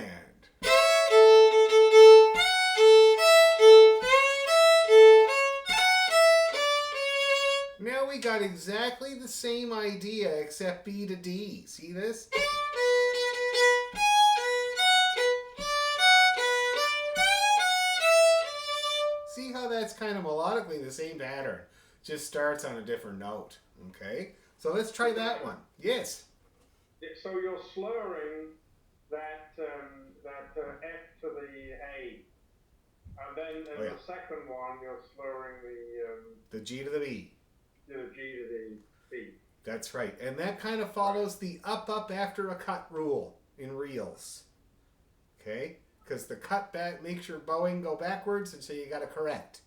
Now we got exactly the same idea except B to D. See this? See how that's kind of melodically the same pattern, just starts on a different note. Okay, so let's try that one. Yes. So you're slurring that F to the A, and then in the second one you're slurring the G to the B. The G to the B. That's right, and that kind of follows the up after a cut rule in reels. Okay, because the cut back makes your bowing go backwards, and so you got to correct.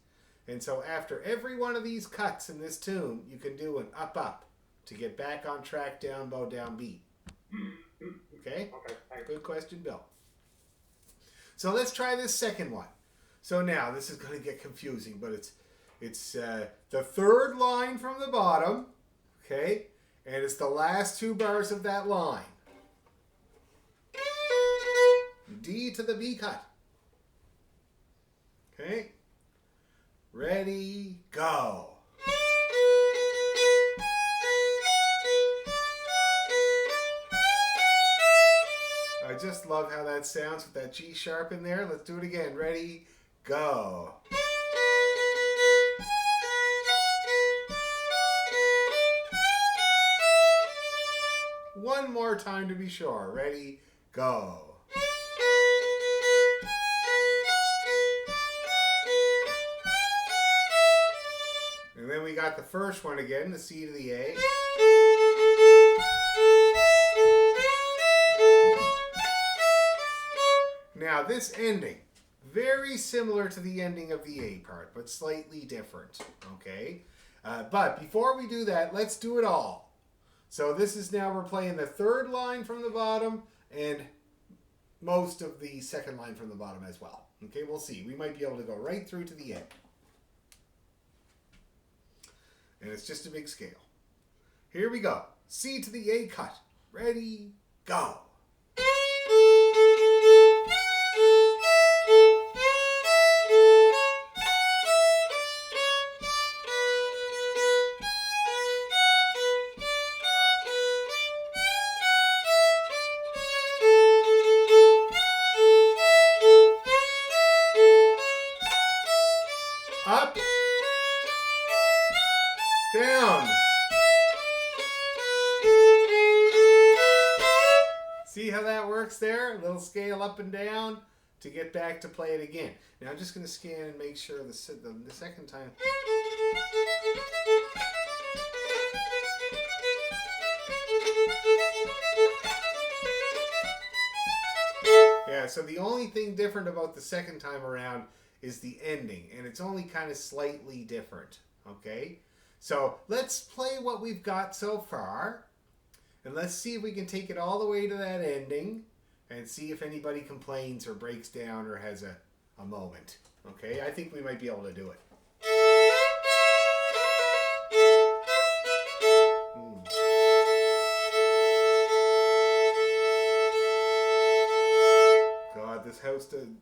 And so after every one of these cuts in this tune, you can do an up to get back on track, down bow, down beat. Okay? Okay, thanks. Good question, Bill. So let's try this second one. So now, this is going to get confusing, but it's the third line from the bottom, okay? And it's the last 2 bars of that line. D to the B cut. Okay? Ready, go. I just love how that sounds with that G sharp in there. Let's do it again. Ready, go. One more time to be sure. Ready, go. And then we got the first one again, the C to the A. Now this ending, very similar to the ending of the A part, but slightly different, okay? But before we do that, let's do it all. So this is now, we're playing the third line from the bottom and most of the second line from the bottom as well. Okay, we'll see. We might be able to go right through to the end. And it's just a big scale. Here we go. C to the A cut. Ready, go. Up, down. See how that works there? A little scale up and down to get back to play it again. Now I'm just going to scan and make sure the second time. Yeah, so the only thing different about the second time around is the ending, and it's only kind of slightly different, okay? So let's play what we've got so far, and let's see if we can take it all the way to that ending, and see if anybody complains or breaks down or has a moment, okay? I think we might be able to do it.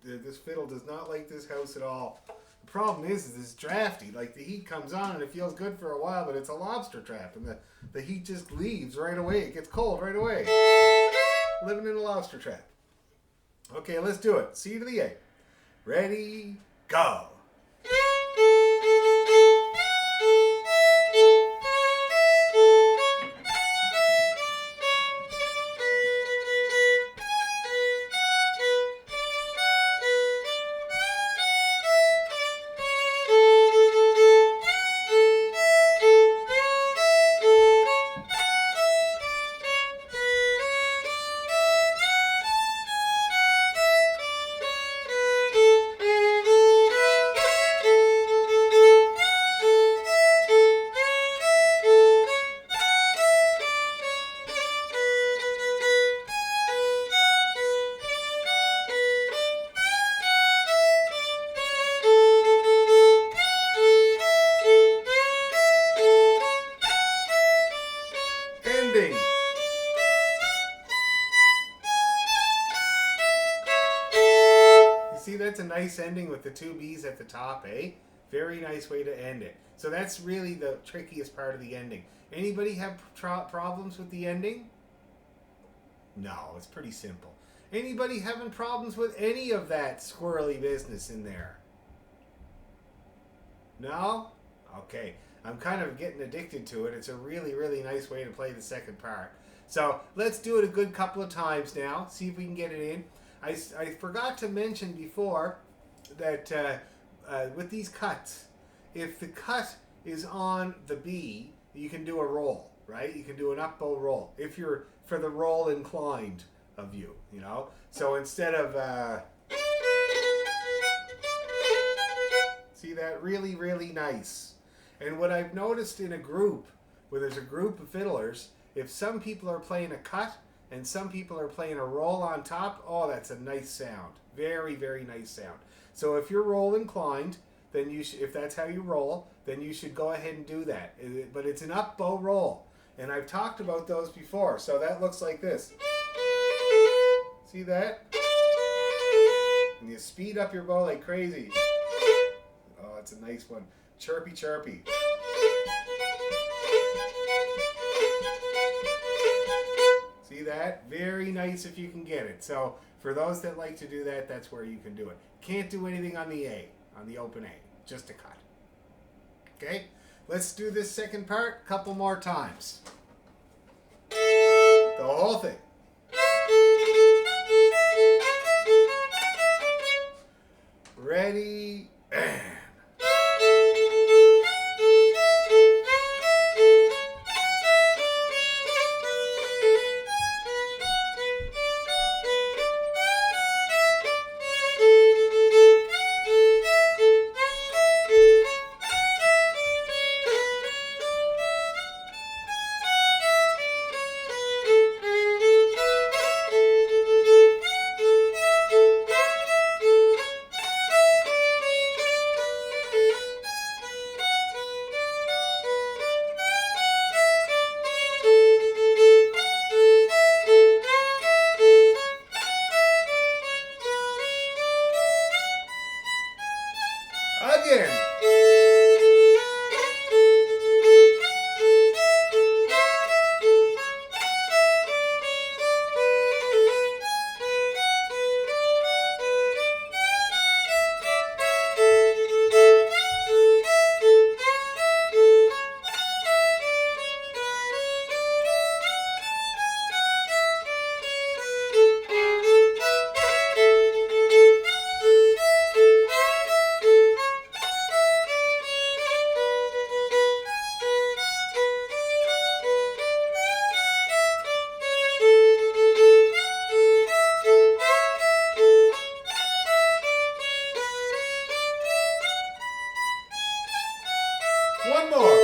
This fiddle does not like this house at all. The problem is it's drafty. Like, the heat comes on and it feels good for a while, but it's a lobster trap, and the heat just leaves right away. It gets cold right away. Living in a lobster trap. Okay, let's do it. C to the A. Ready, go. see, that's a nice ending with the 2 B's at the top, eh? Very nice way to end it. So that's really the trickiest part of the ending. Anybody have problems with the ending? No, it's pretty simple. Anybody having problems with any of that squirrely business in there? No? Okay. I'm kind of getting addicted to it. It's a really, really nice way to play the second part. So let's do it a good couple of times now. See if we can get it in. I forgot to mention before that with these cuts, if the cut is on the B, you can do a roll, right? You can do an up bow roll if you're for the roll inclined of you, you know? So instead of... see that? Really, really nice. And what I've noticed in a group, where there's a group of fiddlers, if some people are playing a cut and some people are playing a roll on top, oh, that's a nice sound. Very, very nice sound. So if you're roll inclined, then you if that's how you roll, then you should go ahead and do that. But it's an up bow roll. And I've talked about those before. So that looks like this. See that? And you speed up your bow like crazy. Oh, it's a nice one. Chirpy, chirpy. See that? Very nice if you can get it. So for those that like to do that, that's where you can do it. Can't do anything on the A, on the open A. Just a cut. Okay? Let's do this second part a couple more times. The whole thing. Ready, and... again. One more.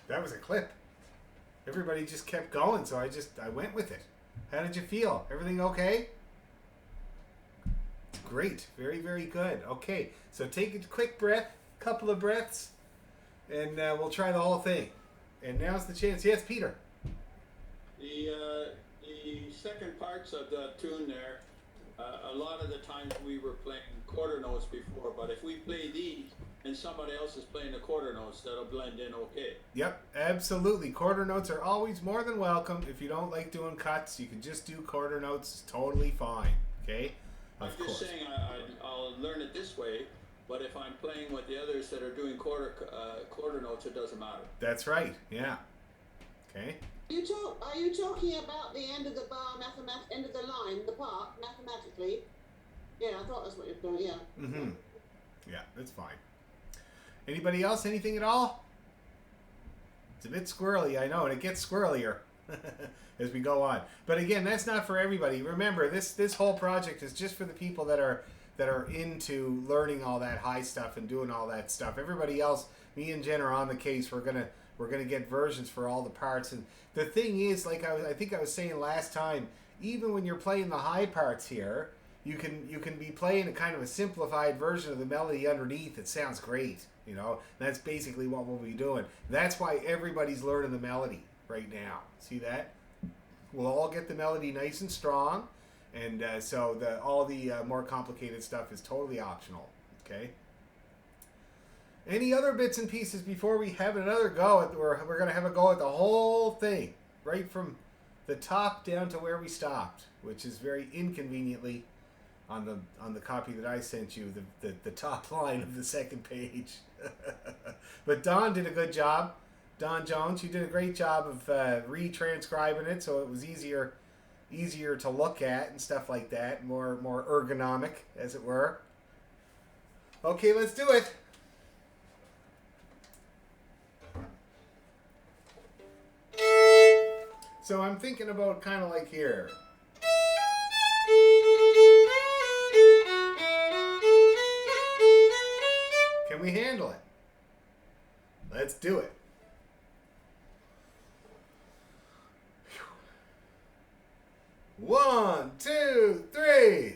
That was a clip. Everybody just kept going, so I went with it. How did you feel? Everything okay? Great. Very, very good. Okay, so take a quick breath, couple of breaths, and we'll try the whole thing. And now's the chance. Yes, Peter. The second parts of the tune there, a lot of the times we were playing quarter notes before, but if we play these and somebody else is playing the quarter notes, that'll blend in okay. Yep, absolutely. Quarter notes are always more than welcome. If you don't like doing cuts, you can just do quarter notes. Totally fine. Okay? I'm just saying I'll learn it this way, but if I'm playing with the others that are doing quarter notes, it doesn't matter. That's right. Yeah. Okay. Are you talking about the end of the bar, end of the line, the part, mathematically? Yeah, I thought that's what you're doing. Yeah. Mm-hmm. Yeah, that's fine. Anybody else? Anything at all? It's a bit squirrely, I know, and it gets squirrelier as we go on. But again, that's not for everybody. Remember, this whole project is just for the people that are into learning all that high stuff and doing all that stuff. Everybody else, me and Jen are on the case. We're gonna get versions for all the parts. And the thing is, like I think I was saying last time, even when you're playing the high parts here, you can be playing a kind of a simplified version of the melody underneath. It sounds great, you know. That's basically what we'll be doing. That's why everybody's learning the melody right now. See that? We'll all get the melody nice and strong, and so all the more complicated stuff is totally optional. Okay. Any other bits and pieces before we have another go at? We're going to have a go at the whole thing, right from the top down to where we stopped, which is very inconveniently on the copy that I sent you, the top line of the second page. But Don did a good job. Don Jones, you did a great job of retranscribing it, so it was easier to look at and stuff like that, more ergonomic, as it were. Okay, let's do it. So I'm thinking about kind of like here. Can we handle it? Let's do it. One, two, three.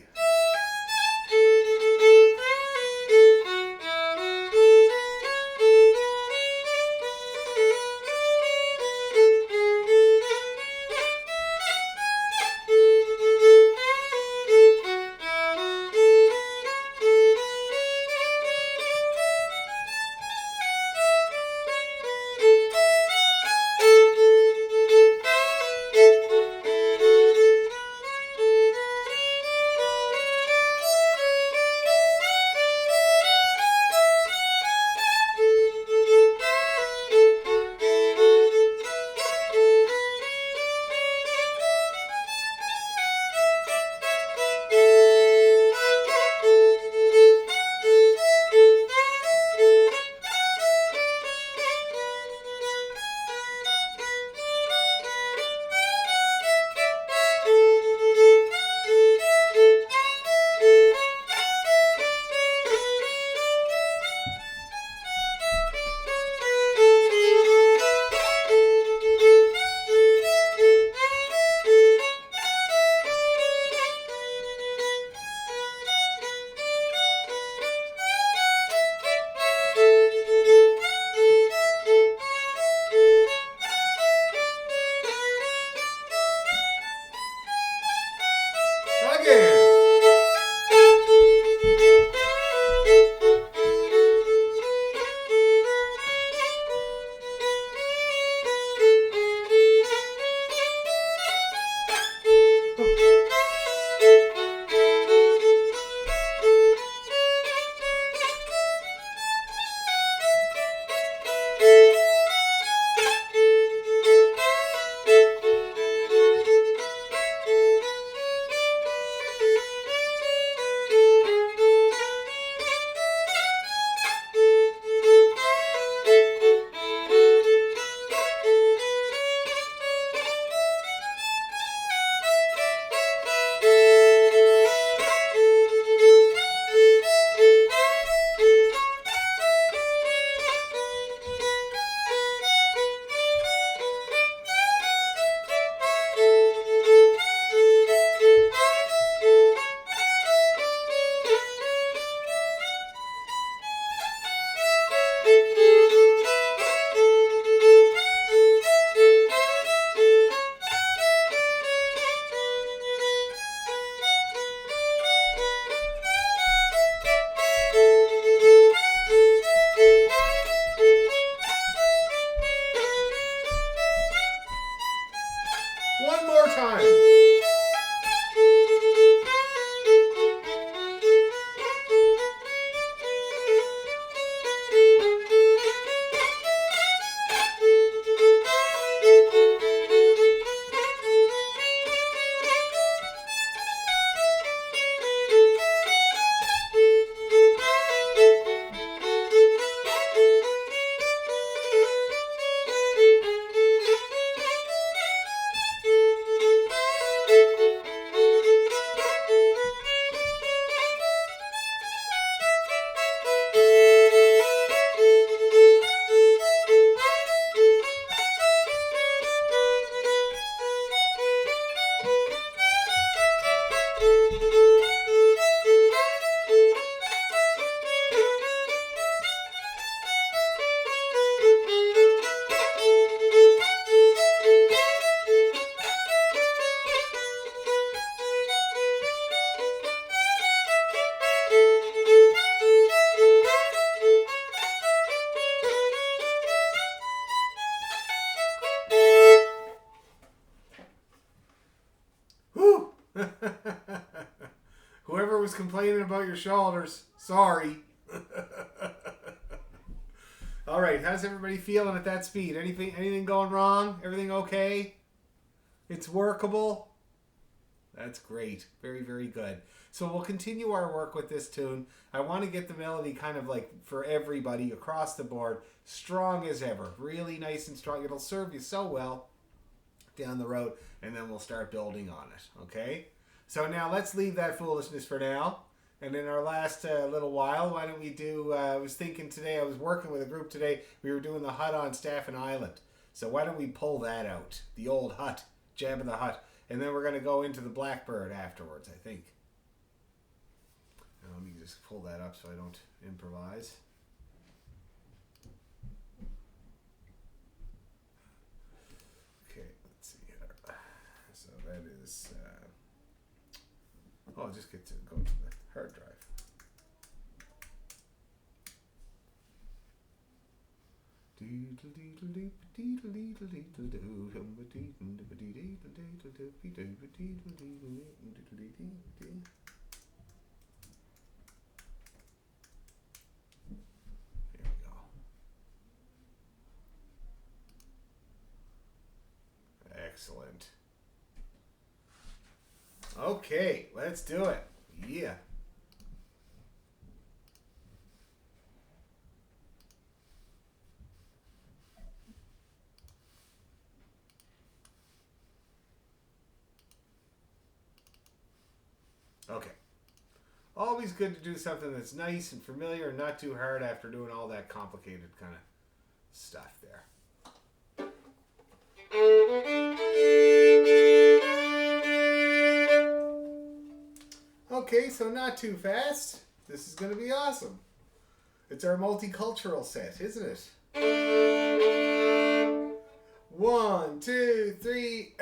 was complaining about your shoulders. Sorry. All right, how's everybody feeling at that speed? Anything going wrong? Everything okay? It's workable? That's great. Very, very good. So we'll continue our work with this tune. I want to get the melody kind of like for everybody across the board, strong as ever. Really nice and strong. It'll serve you so well down the road, and then we'll start building on it, okay? So now let's leave that foolishness for now. And in our last little while, why don't we do, I was thinking today, I was working with a group today, we were doing the hut on Stafford Island. So why don't we pull that out, the old hut, Jabba the Hutt. And then we're going to go into the Blackbird afterwards, I think. Now, let me just pull that up so I don't improvise. Okay, let's see here. So that is, I'll just get to go to the hard drive. Here we go. Excellent. Okay, let's do it. Yeah. Okay. Always good to do something that's nice and familiar and not too hard after doing all that complicated kind of stuff there. Okay, so not too fast. This is going to be awesome. It's our multicultural set, isn't it? 1, 2, 3,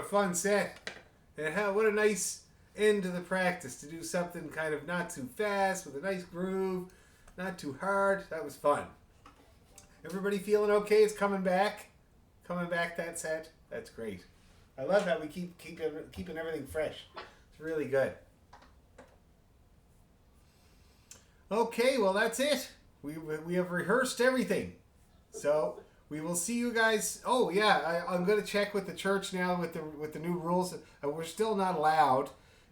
fun set. And what a nice end to the practice to do something kind of not too fast with a nice groove, not too hard. That was fun. Everybody feeling okay? It's coming back? Coming back, that set? That's great. I love how we keeping everything fresh. It's really good. Okay, well that's it. We have rehearsed everything. So we will see you guys. Oh yeah, I'm going to check with the church now with the new rules. We're still not allowed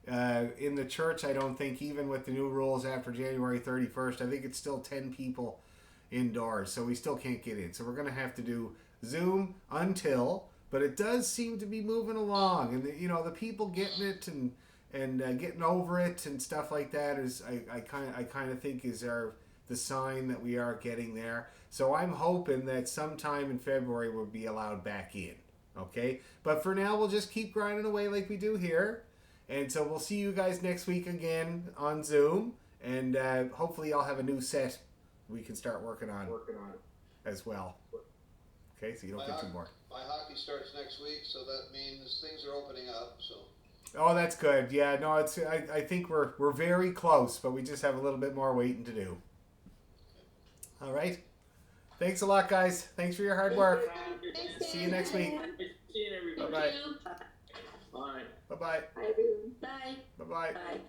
in the church, I don't think, even with the new rules after January 31st. I think it's still 10 people indoors, so we still can't get in. So we're going to have to do Zoom until, but it does seem to be moving along, and the people getting it and getting over it and stuff like that is I kind of think is the sign that we are getting there. So I'm hoping that sometime in February we'll be allowed back in. Okay, but for now we'll just keep grinding away like we do here, and so we'll see you guys next week again on Zoom, and hopefully I'll have a new set we can start working on as well. Okay, so you don't get two more. My hockey starts next week, so that means things are opening up. So. Oh, that's good. Yeah, no, it's. I think we're very close, but we just have a little bit more waiting to do. All right. Thanks a lot, guys. Thanks for your hard work. See you next week. Seeing everybody. Bye-bye. Bye. Bye-bye. Bye. Bye-bye. Bye.